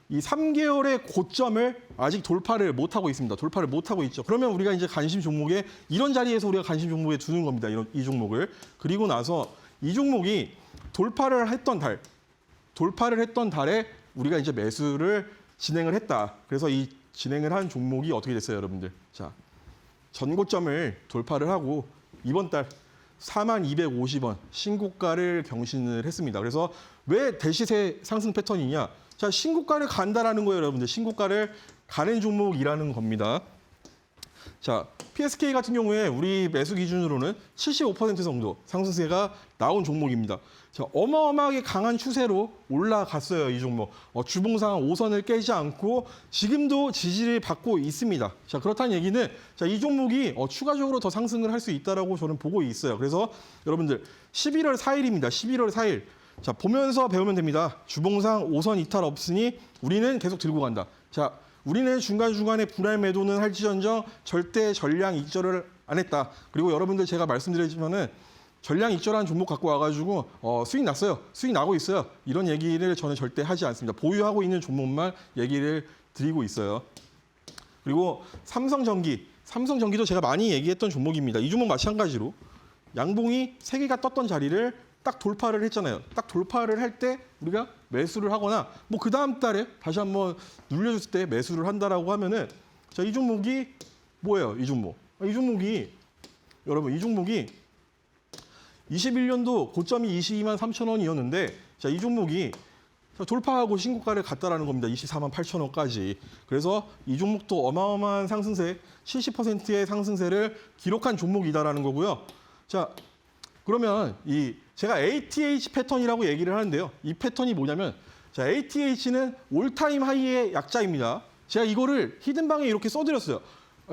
Speaker 2: 이 3개월의 고점을 아직 돌파를 못 하고 있습니다. 돌파를 못 하고 있죠. 그러면 우리가 이제 관심 종목에 이런 자리에서 우리가 관심 종목에 두는 겁니다. 이 종목을. 그리고 나서 이 종목이 돌파를 했던 달에 우리가 이제 매수를 진행을 했다. 그래서 이 진행을 한 종목이 어떻게 됐어요, 여러분들? 자, 전고점을 돌파를 하고 이번 달 4250원 신고가를 경신을 했습니다. 그래서 왜 대시세 상승 패턴이냐? 자, 신고가를 간다라는 거예요, 여러분들. 신고가를 가는 종목이라는 겁니다. 자, PSK 같은 경우에 우리 매수 기준으로는 75% 정도 상승세가 나온 종목입니다. 자, 어마어마하게 강한 추세로 올라갔어요, 이 종목. 주봉상 5선을 깨지 않고 지금도 지지를 받고 있습니다. 자, 그렇다는 얘기는 자, 이 종목이 추가적으로 더 상승을 할 수 있다라고 저는 보고 있어요. 그래서 여러분들 11월 4일입니다. 11월 4일. 자, 보면서 배우면 됩니다. 주봉상 5선 이탈 없으니 우리는 계속 들고 간다. 자, 우리는 중간중간에 분할 매도는 할지언정 절대 전량 익절을 안 했다. 그리고 여러분들 제가 말씀드리지만은 전량 익절한 종목 갖고 와가지고 수익 났어요. 수익 나고 있어요. 이런 얘기를 저는 절대 하지 않습니다. 보유하고 있는 종목만 얘기를 드리고 있어요. 그리고 삼성전기도 제가 많이 얘기했던 종목입니다. 이 종목 마찬가지로 양봉이 3개가 떴던 자리를 딱 돌파를 했잖아요. 딱 돌파를 할 때 우리가 매수를 하거나 뭐 그 다음 달에 다시 한번 눌려줬을 때 매수를 한다라고 하면은 자, 이 종목이 뭐예요? 이 종목이 여러분, 이 종목이 21년도 고점이 22만 3천 원이었는데 자, 이 종목이 돌파하고 신고가를 갔다라는 겁니다. 24만 8천 원까지. 그래서 이 종목도 어마어마한 상승세, 70%의 상승세를 기록한 종목이다라는 거고요. 자, 그러면 제가 ATH 패턴이라고 얘기를 하는데요. 이 패턴이 뭐냐면 자, ATH는 올타임 하이의 약자입니다. 제가 이거를 히든방에 이렇게 써드렸어요.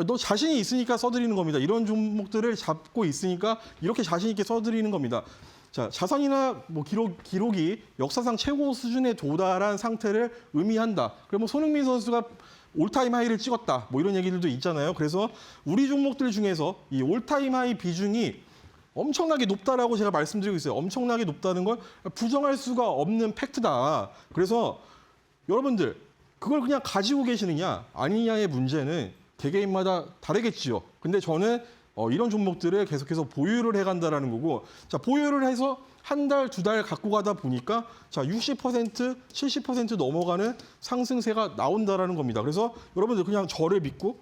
Speaker 2: 너 자신이 있으니까 써드리는 겁니다. 이런 종목들을 잡고 있으니까 이렇게 자신 있게 써드리는 겁니다. 자, 자산이나 뭐 기록이 역사상 최고 수준에 도달한 상태를 의미한다. 그럼 뭐 손흥민 선수가 올타임 하이를 찍었다. 뭐 이런 얘기들도 있잖아요. 그래서 우리 종목들 중에서 이 올타임 하이 비중이 엄청나게 높다라고 제가 말씀드리고 있어요. 엄청나게 높다는 걸 부정할 수가 없는 팩트다. 그래서 여러분들 그걸 그냥 가지고 계시느냐 아니냐의 문제는 개개인마다 다르겠지요. 근데 저는 이런 종목들을 계속해서 보유를 해간다라는 거고, 자, 보유를 해서 한 달, 두 달 갖고 가다 보니까 자, 60%, 70% 넘어가는 상승세가 나온다라는 겁니다. 그래서 여러분들 그냥 저를 믿고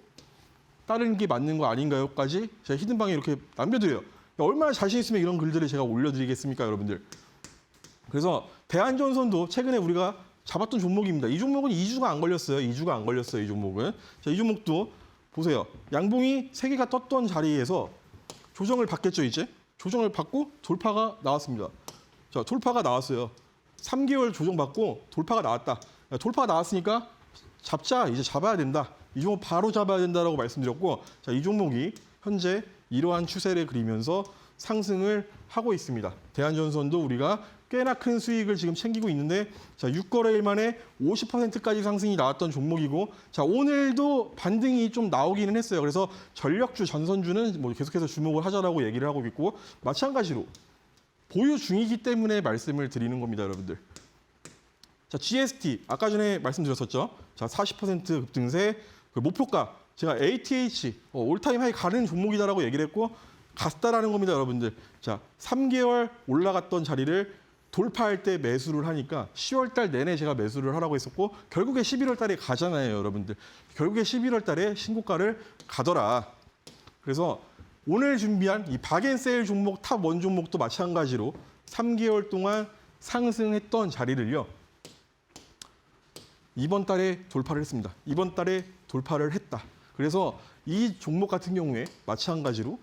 Speaker 2: 따르는 게 맞는 거 아닌가요?까지 제가 히든방에 이렇게 남겨드려요. 얼마나 자신 있으면 이런 글들을 제가 올려드리겠습니까, 여러분들. 그래서 대한전선도 최근에 우리가 잡았던 종목입니다. 이 종목은 2주가 안 걸렸어요. 2주가 안 걸렸어요, 이 종목은. 자, 이 종목도 보세요. 양봉이 3개가 떴던 자리에서 조정을 받겠죠, 이제. 조정을 받고 돌파가 나왔습니다. 자, 돌파가 나왔어요. 3개월 조정받고 돌파가 나왔다. 돌파가 나왔으니까 잡자, 이제 잡아야 된다. 이 종목 바로 잡아야 된다라고 말씀드렸고, 자, 이 종목이 현재 이러한 추세를 그리면서 상승을 하고 있습니다. 대한전선도 우리가 꽤나 큰 수익을 지금 챙기고 있는데, 자, 6거래일 만에 50%까지 상승이 나왔던 종목이고, 자, 오늘도 반등이 좀 나오기는 했어요. 그래서 전력주, 전선주는 뭐 계속해서 주목을 하자라고 얘기를 하고 있고, 마찬가지로 보유 중이기 때문에 말씀을 드리는 겁니다, 여러분들. 자, GST 아까 전에 말씀드렸었죠. 자, 40% 급등세, 그 목표가 제가 ATH 올타임 하이 가는 종목이다라고 얘기를 했고 갔다라는 겁니다, 여러분들. 자, 3개월 올라갔던 자리를 돌파할 때 매수를 하니까 10월 달 내내 제가 매수를 하라고 했었고 결국에 11월 달에 가잖아요, 여러분들. 결국에 11월 달에 신고가를 가더라. 그래서 오늘 준비한 이 박앤세일 종목 탑 원 종목도 마찬가지로 3개월 동안 상승했던 자리를요. 이번 달에 돌파를 했습니다. 이번 달에 돌파를 했다. 그래서 이 종목 같은 경우에 마찬가지로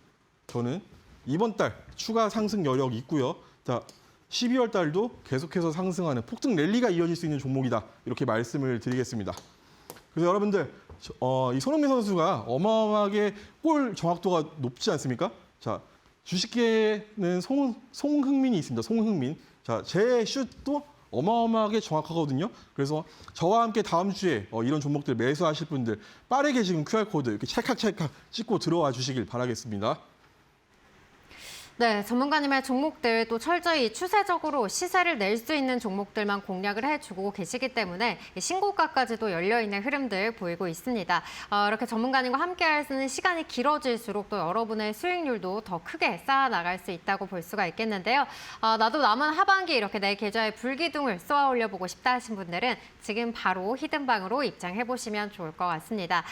Speaker 2: 저는 이번 달 추가 상승 여력이 있고요. 자, 12월 달도 계속해서 상승하는 폭등 랠리가 이어질 수 있는 종목이다. 이렇게 말씀을 드리겠습니다. 그래서 여러분들 이 손흥민 선수가 어마어마하게 골 정확도가 높지 않습니까? 자, 주식계에는 송흥민이 있습니다. 송흥민. 자, 제 슛도 어마어마하게 정확하거든요. 그래서 저와 함께 다음 주에 이런 종목들 매수하실 분들 빠르게 지금 QR코드 이렇게 찰칵찰칵 찍고 들어와 주시길 바라겠습니다.
Speaker 1: 네, 전문가님의 종목들 또 철저히 추세적으로 시세를 낼 수 있는 종목들만 공략을 해주고 계시기 때문에 신고가까지도 열려있는 흐름들 보이고 있습니다. 이렇게 전문가님과 함께 할 수 있는 시간이 길어질수록 또 여러분의 수익률도 더 크게 쌓아나갈 수 있다고 볼 수가 있겠는데요. 나도 남은 하반기 이렇게 내 계좌에 불기둥을 쏘아 올려보고 싶다 하신 분들은 지금 바로 히든방으로 입장해보시면 좋을 것 같습니다.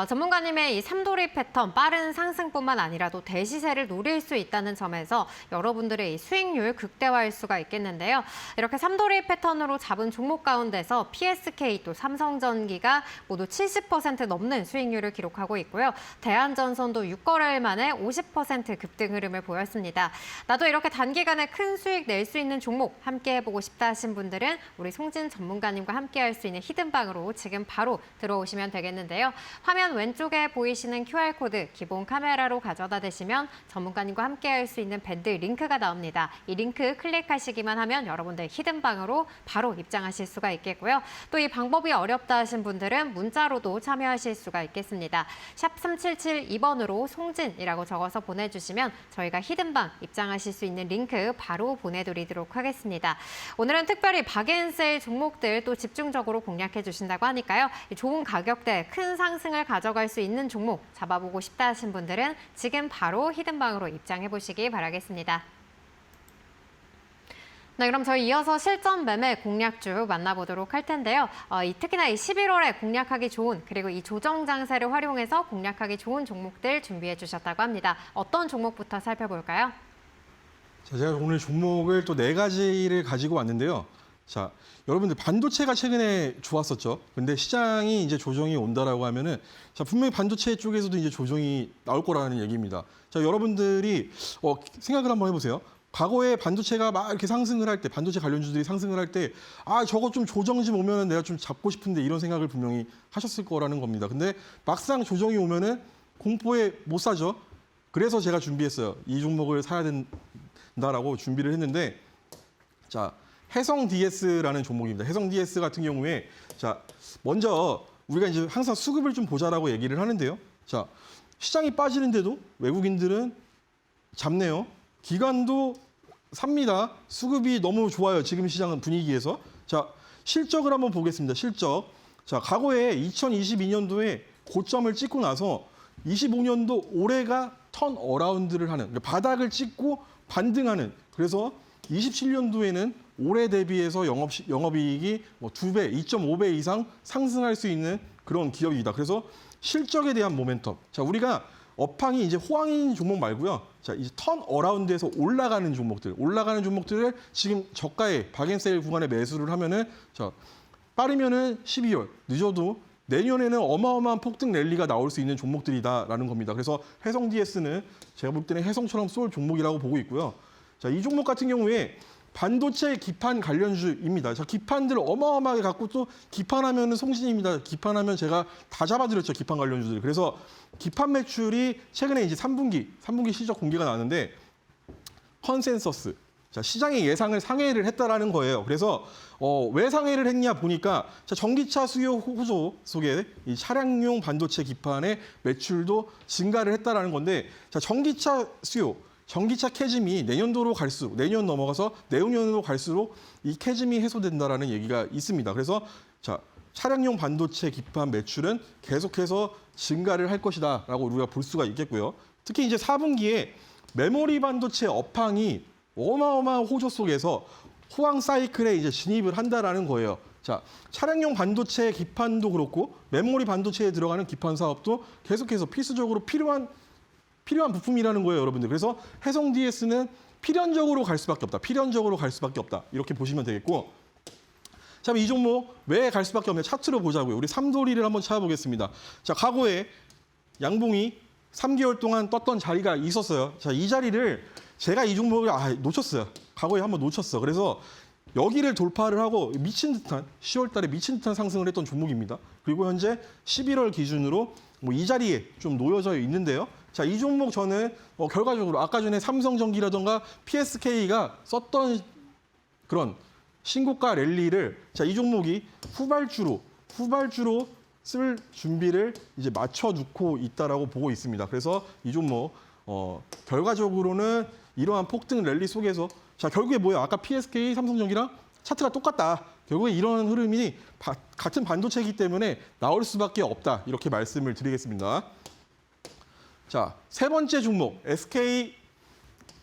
Speaker 1: 전문가님의 이 삼도리 패턴 빠른 상승뿐만 아니라도 대시세를 노릴 수 있다는 점에 여러분들의 이 수익률 극대화할 수가 있겠는데요. 이렇게 삼도리 패턴으로 잡은 종목 가운데서 PSK 또 삼성전기가 모두 70% 넘는 수익률을 기록하고 있고요. 대한전선도 6거래일 만에 50% 급등 흐름을 보였습니다. 나도 이렇게 단기간에 큰 수익 낼 수 있는 종목 함께 해보고 싶다 하신 분들은 우리 송진 전문가님과 함께 할 수 있는 히든방으로 지금 바로 들어오시면 되겠는데요. 화면 왼쪽에 보이시는 QR코드 기본 카메라로 가져다 대시면 전문가님과 함께 할 수 있는 밴드 링크가 나옵니다. 이 링크 클릭하시기만 하면 여러분들 히든방으로 바로 입장하실 수가 있겠고요. 또 이 방법이 어렵다 하신 분들은 문자로도 참여하실 수가 있겠습니다. 샵 3772번으로 송진이라고 적어서 보내주시면 저희가 히든방 입장하실 수 있는 링크 바로 보내드리도록 하겠습니다. 오늘은 특별히 박앤세일 종목들 또 집중적으로 공략해 주신다고 하니까요. 좋은 가격대 큰 상승을 가져갈 수 있는 종목 잡아보고 싶다 하신 분들은 지금 바로 히든방으로 입장해 보시기 바라겠습니다. 네, 그럼 저희 이어서 실전 매매 공략주 만나보도록 할 텐데요. 특히나 이 11월에 공략하기 좋은 그리고 이 조정 장세를 활용해서 공략하기 좋은 종목들 준비해 주셨다고 합니다. 어떤 종목부터 살펴볼까요?
Speaker 2: 자, 제가 오늘 종목을 또 4가지를 가지고 왔는데요. 자, 여러분들 반도체가 최근에 좋았었죠. 근데 시장이 이제 조정이 온다라고 하면은 자, 분명히 반도체 쪽에서도 이제 조정이 나올 거라는 얘기입니다. 자, 여러분들이 생각을 한번 해보세요. 과거에 반도체가 막 이렇게 상승을 할 때, 반도체 관련주들이 상승을 할 때, 저거 좀 조정 좀 오면은 내가 좀 잡고 싶은데 이런 생각을 분명히 하셨을 거라는 겁니다. 근데 막상 조정이 오면은 공포에 못 사죠. 그래서 제가 준비했어요. 이 종목을 사야 된다라고 준비를 했는데, 자, 해성 DS라는 종목입니다. 해성 DS 같은 경우에, 자, 먼저 우리가 이제 항상 수급을 좀 보자라고 얘기를 하는데요. 자, 시장이 빠지는데도 외국인들은 잡네요. 기관도 삽니다. 수급이 너무 좋아요. 지금 시장 분위기에서. 자, 실적을 한번 보겠습니다. 실적. 자, 과거에 2022년도에 고점을 찍고 나서 25년도 올해가 턴 어라운드를 하는, 그러니까 바닥을 찍고 반등하는, 그래서 27년도에는 올해 대비해서 영업이익이 뭐 2배, 2.5배 이상 상승할 수 있는 그런 기업이다. 그래서 실적에 대한 모멘텀. 자, 우리가 업황이 이제 호황인 종목 말고요. 자, 이제 턴 어라운드에서 올라가는 종목들을 지금 저가에 박앤세일 구간에 매수를 하면은, 자, 빠르면은 12월, 늦어도 내년에는 어마어마한 폭등 랠리가 나올 수 있는 종목들이다라는 겁니다. 그래서 해성 DS는 제가 볼 때는 해성처럼 쏠 종목이라고 보고 있고요. 자, 이 종목 같은 경우에 반도체 기판 관련주입니다. 자, 기판들 어마어마하게 갖고 또 기판하면은 송신입니다. 기판하면 제가 다 잡아드렸죠, 기판 관련주들. 그래서 기판 매출이 최근에 이제 3분기 실적 공개가 나는데 컨센서스. 자, 시장의 예상을 상회를 했다라는 거예요. 그래서 왜 상회를 했냐 보니까, 자, 전기차 수요 호조 속에 이 차량용 반도체 기판의 매출도 증가를 했다라는 건데, 자, 전기차 수요, 전기차 캐즘이 내년도로 갈수록, 내년 넘어가서 내후년으로 갈수록 이 캐즘이 해소된다라는 얘기가 있습니다. 그래서 자, 차량용 반도체 기판 매출은 계속해서 증가를 할 것이다라고 우리가 볼 수가 있겠고요. 특히 이제 4분기에 메모리 반도체 업황이 어마어마한 호조 속에서 호황 사이클에 이제 진입을 한다라는 거예요. 자, 차량용 반도체 기판도 그렇고 메모리 반도체에 들어가는 기판 사업도 계속해서 필수적으로 필요한 부품이라는 거예요, 여러분들. 그래서 해성 DS는 필연적으로 갈 수밖에 없다. 이렇게 보시면 되겠고. 자, 이 종목 왜 갈 수밖에 없냐? 차트로 보자고요. 우리 삼도리를 한번 찾아보겠습니다. 자, 과거에 양봉이 3개월 동안 떴던 자리가 있었어요. 자, 이 자리를 제가 이 종목을 놓쳤어요. 과거에 한번 놓쳤어. 그래서 여기를 돌파를 하고 미친 듯한 10월 달에 미친 듯한 상승을 했던 종목입니다. 그리고 현재 11월 기준으로 뭐 이 자리에 좀 놓여져 있는데요. 자, 이 종목 저는 결과적으로 아까 전에 삼성전기라던가 PSK가 썼던 그런 신고가 랠리를, 자, 이 종목이 후발주로 쓸 준비를 이제 맞춰 놓고 있다라고 보고 있습니다. 그래서 이 종목 결과적으로는 이러한 폭등 랠리 속에서, 자, 결국에 뭐예요? 아까 PSK, 삼성전기랑 차트가 똑같다. 결국에 이런 흐름이 같은 반도체이기 때문에 나올 수밖에 없다. 이렇게 말씀을 드리겠습니다. 자, 세 번째 종목 SK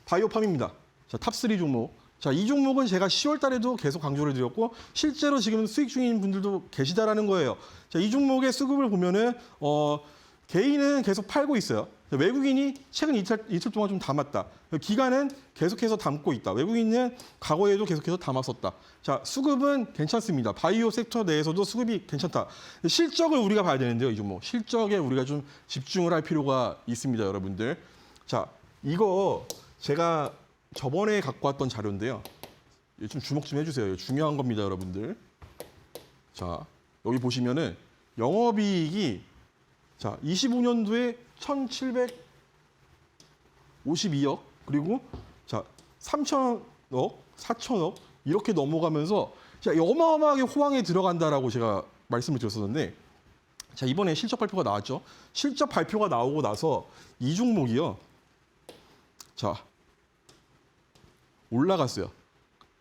Speaker 2: 바이오팜입니다. 자, 탑3 종목. 자, 이 종목은 제가 10월 달에도 계속 강조를 드렸고 실제로 지금 수익 중인 분들도 계시다라는 거예요. 자, 이 종목의 수급을 보면은 개인은 계속 팔고 있어요. 외국인이 최근 이틀 동안 좀 담았다. 기관은 계속해서 담고 있다. 외국인은 과거에도 계속해서 담았었다. 자, 수급은 괜찮습니다. 바이오 섹터 내에서도 수급이 괜찮다. 실적을 우리가 봐야 되는데요, 이 종목. 실적에 우리가 좀 집중을 할 필요가 있습니다, 여러분들. 자, 이거 제가 저번에 갖고 왔던 자료인데요. 좀 주목 좀 해주세요. 이거 중요한 겁니다, 여러분들. 자, 여기 보시면은 영업이익이, 자, 25년도에 1,752억, 그리고 자, 3,000억, 4,000억 이렇게 넘어가면서, 자, 어마어마하게 호황에 들어간다라고 제가 말씀을 드렸었는데, 자, 이번에 실적 발표가 나왔죠. 실적 발표가 나오고 나서 이 종목이요. 자, 올라갔어요.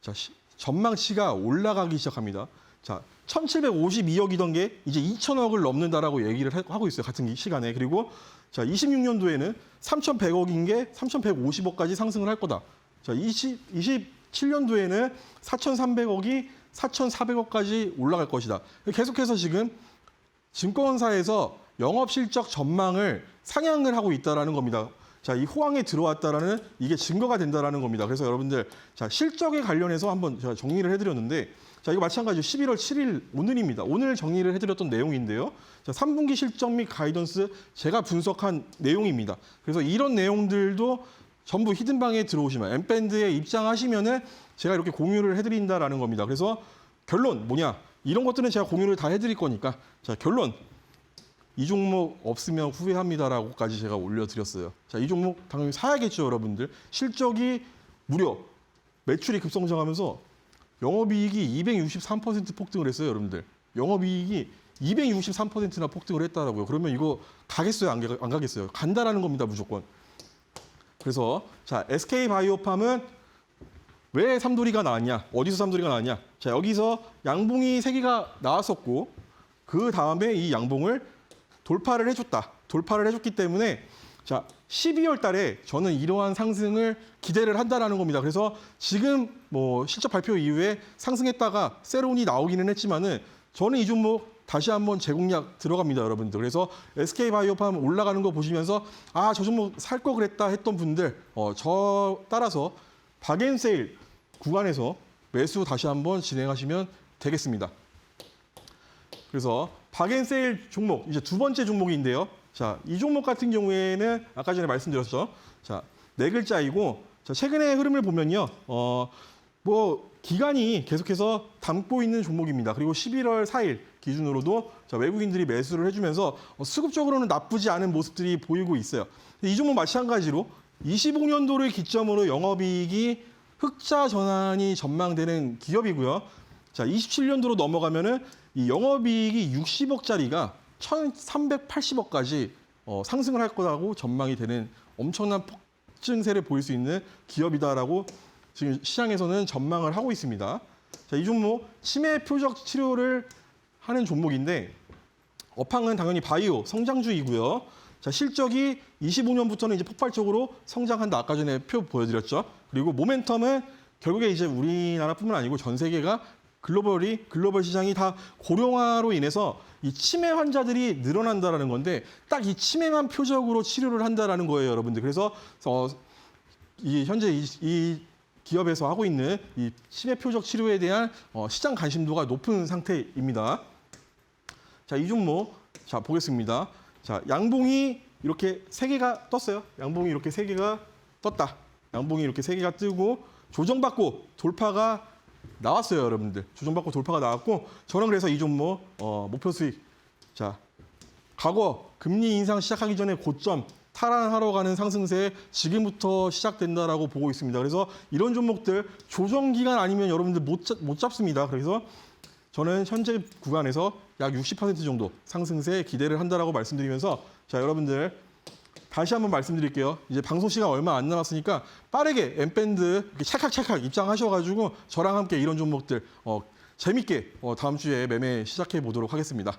Speaker 2: 자, 전망치가 올라가기 시작합니다. 자, 1,752억이던 게 이제 2,000억을 넘는다라고 얘기를 하고 있어요. 같은 시간에. 그리고 자, 26년도에는 3,100억인 게 3,150억까지 상승을 할 거다. 자, 27년도에는 4,300억이 4,400억까지 올라갈 것이다. 계속해서 지금 증권사에서 영업 실적 전망을 상향을 하고 있다라는 겁니다. 자, 이 호황에 들어왔다라는 이게 증거가 된다라는 겁니다. 그래서 여러분들, 자, 실적에 관련해서 한번 제가 정리를 해드렸는데, 자, 이거 마찬가지로 11월 7일 오늘입니다. 오늘 정리를 해드렸던 내용인데요. 자, 3분기 실적 및 가이던스 제가 분석한 내용입니다. 그래서 이런 내용들도 전부 히든방에 들어오시면 엠밴드에 입장하시면은 제가 이렇게 공유를 해드린다라는 겁니다. 그래서 결론 뭐냐? 이런 것들은 제가 공유를 다 해드릴 거니까, 자, 결론 이 종목 없으면 후회합니다라고까지 제가 올려드렸어요. 자, 이 종목 당연히 사야겠죠, 여러분들. 실적이 무려 매출이 급성장하면서 영업이익이 263% 폭등을 했어요, 여러분들. 영업이익이 263%나 폭등을 했다라고요. 그러면 이거 가겠어요, 안 가겠어요? 간다라는 겁니다, 무조건. 그래서 자, SK바이오팜은 왜 삼돌이가 나왔냐? 어디서 삼돌이가 나왔냐? 자, 여기서 양봉이 3개가 나왔었고 그 다음에 이 양봉을 돌파를 해줬다. 돌파를 해줬기 때문에 자, 12월 달에 저는 이러한 상승을 기대를 한다라는 겁니다. 그래서 지금 뭐 실적 발표 이후에 상승했다가 세론이 나오기는 했지만은 저는 이 종목 다시 한번 재공략 들어갑니다, 여러분들. 그래서 SK바이오팜 올라가는 거 보시면서 아, 저 종목 살 거 그랬다 했던 분들 저 따라서 박앤세일 구간에서 매수 다시 한번 진행하시면 되겠습니다. 그래서 박앤세일 종목 이제 두 번째 종목인데요. 자, 이 종목 같은 경우에는 아까 전에 말씀드렸죠. 자, 4글자이고 자, 최근의 흐름을 보면요. 뭐 기간이 계속해서 담고 있는 종목입니다. 그리고 11월 4일 기준으로도 자, 외국인들이 매수를 해주면서 수급적으로는 나쁘지 않은 모습들이 보이고 있어요. 이 종목 마찬가지로 25년도를 기점으로 영업이익이 흑자 전환이 전망되는 기업이고요. 자, 27년도로 넘어가면은 이 영업이익이 60억짜리가 1,380억까지 상승을 할 거라고 전망이 되는 엄청난 폭증세를 보일 수 있는 기업이다라고 지금 시장에서는 전망을 하고 있습니다. 자, 이 종목 치매 표적 치료를 하는 종목인데 업황은 당연히 바이오 성장주이고요. 자, 실적이 25년부터는 이제 폭발적으로 성장한다. 아까 전에 표 보여드렸죠. 그리고 모멘텀은 결국에 이제 우리나라뿐만 아니고 전 세계가 글로벌 시장이 다 고령화로 인해서 이 치매 환자들이 늘어난다라는 건데 딱 이 치매만 표적으로 치료를 한다라는 거예요, 여러분들. 그래서 현재 이 기업에서 하고 있는 이 치매 표적 치료에 대한 시장 관심도가 높은 상태입니다. 자, 이 종목 자 보겠습니다. 자, 양봉이 이렇게 3개가 떴어요. 양봉이 이렇게 3개가 떴다. 양봉이 이렇게 3개가 뜨고 조정받고 돌파가 나왔어요, 여러분들. 조정받고 돌파가 나왔고 저는 그래서 이 종목 목표 수익 자, 과거 금리 인상 시작하기 전에 고점 탈환하러 가는 상승세 지금부터 시작된다라고 보고 있습니다. 그래서 이런 종목들 조정 기간 아니면 여러분들 못 잡습니다. 그래서 저는 현재 구간에서 약 60% 정도 상승세 기대를 한다라고 말씀드리면서 자, 여러분들 다시 한번 말씀드릴게요. 이제 방송 시간 얼마 안 남았으니까 빠르게 엠밴드 이렇게 찰칵찰칵 입장하셔가지고 저랑 함께 이런 종목들 재밌게 다음 주에 매매 시작해 보도록 하겠습니다.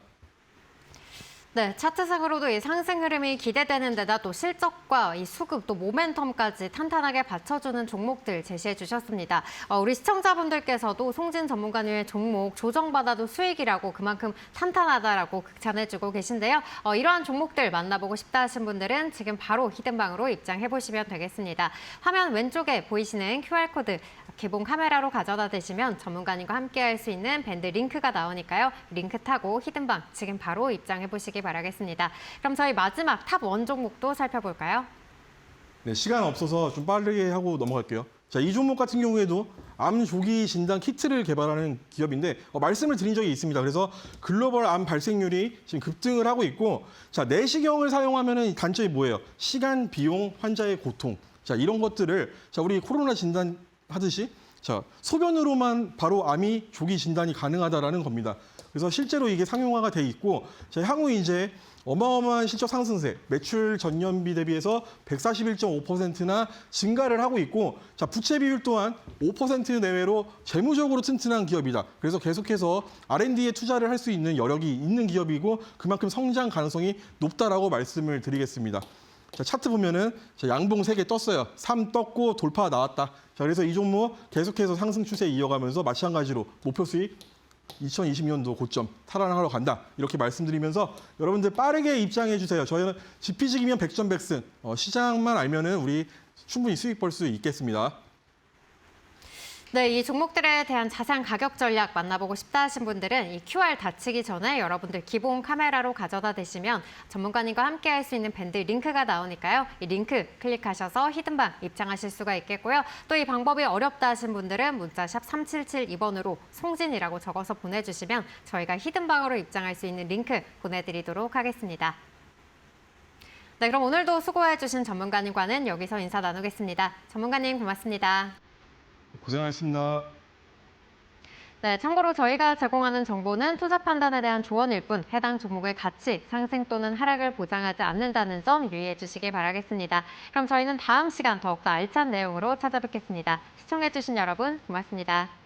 Speaker 1: 네, 차트상으로도 이 상승 흐름이 기대되는 데다 또 실적과 이 수급 또 모멘텀까지 탄탄하게 받쳐주는 종목들 제시해 주셨습니다. 우리 시청자분들께서도 송진 전문가님의 종목 조정받아도 수익이라고 그만큼 탄탄하다라고 극찬해주고 계신데요. 이러한 종목들 만나보고 싶다 하신 분들은 지금 바로 히든방으로 입장해 보시면 되겠습니다. 화면 왼쪽에 보이시는 QR코드 개봉 카메라로 가져다 대시면 전문가님과 함께 할 수 있는 밴드 링크가 나오니까요. 링크 타고 히든방 지금 바로 입장해 보시기 바라겠습니다. 그럼 저희 마지막 탑 1 종목도 살펴볼까요?
Speaker 2: 네, 시간 없어서 좀 빠르게 하고 넘어갈게요. 자, 이 종목 같은 경우에도 암 조기 진단 키트를 개발하는 기업인데 말씀을 드린 적이 있습니다. 그래서 글로벌 암 발생률이 지금 급등을 하고 있고 자, 내시경을 사용하면은 단점이 뭐예요? 시간, 비용, 환자의 고통. 자, 이런 것들을 자, 우리 코로나 진단 하듯이 자, 소변으로만 바로 암이 조기 진단이 가능하다라는 겁니다. 그래서 실제로 이게 상용화가 돼 있고 자, 향후 이제 어마어마한 실적 상승세, 매출 전년비 대비해서 141.5%나 증가를 하고 있고 자, 부채 비율 또한 5% 내외로 재무적으로 튼튼한 기업이다. 그래서 계속해서 R&D에 투자를 할 수 있는 여력이 있는 기업이고 그만큼 성장 가능성이 높다라고 말씀을 드리겠습니다. 자, 차트 보면은 자, 양봉 3개 떴어요. 3 떴고 돌파 나왔다. 자, 그래서 이 종목 계속해서 상승 추세 이어가면서 마찬가지로 목표 수익 2020년도 고점 탈환하러 간다. 이렇게 말씀드리면서 여러분들 빠르게 입장해 주세요. 저희는 지피지기면 100점 100승. 시장만 알면은 우리 충분히 수익 벌 수 있겠습니다.
Speaker 1: 네, 이 종목들에 대한 자세한 가격 전략 만나보고 싶다 하신 분들은 이 QR 닫히기 전에 여러분들 기본 카메라로 가져다 대시면 전문가님과 함께 할 수 있는 밴드 링크가 나오니까요. 이 링크 클릭하셔서 히든방 입장하실 수가 있겠고요. 또 이 방법이 어렵다 하신 분들은 문자 샵 3772번으로 송진이라고 적어서 보내주시면 저희가 히든방으로 입장할 수 있는 링크 보내드리도록 하겠습니다. 네, 그럼 오늘도 수고해주신 전문가님과는 여기서 인사 나누겠습니다. 전문가님 고맙습니다.
Speaker 2: 고생하셨습니다.
Speaker 1: 네, 참고로 저희가 제공하는 정보는 투자 판단에 대한 조언일 뿐 해당 종목의 가치, 상승 또는 하락을 보장하지 않는다는 점 유의해 주시기 바라겠습니다. 그럼 저희는 다음 시간 더욱더 알찬 내용으로 찾아뵙겠습니다. 시청해주신 여러분 고맙습니다.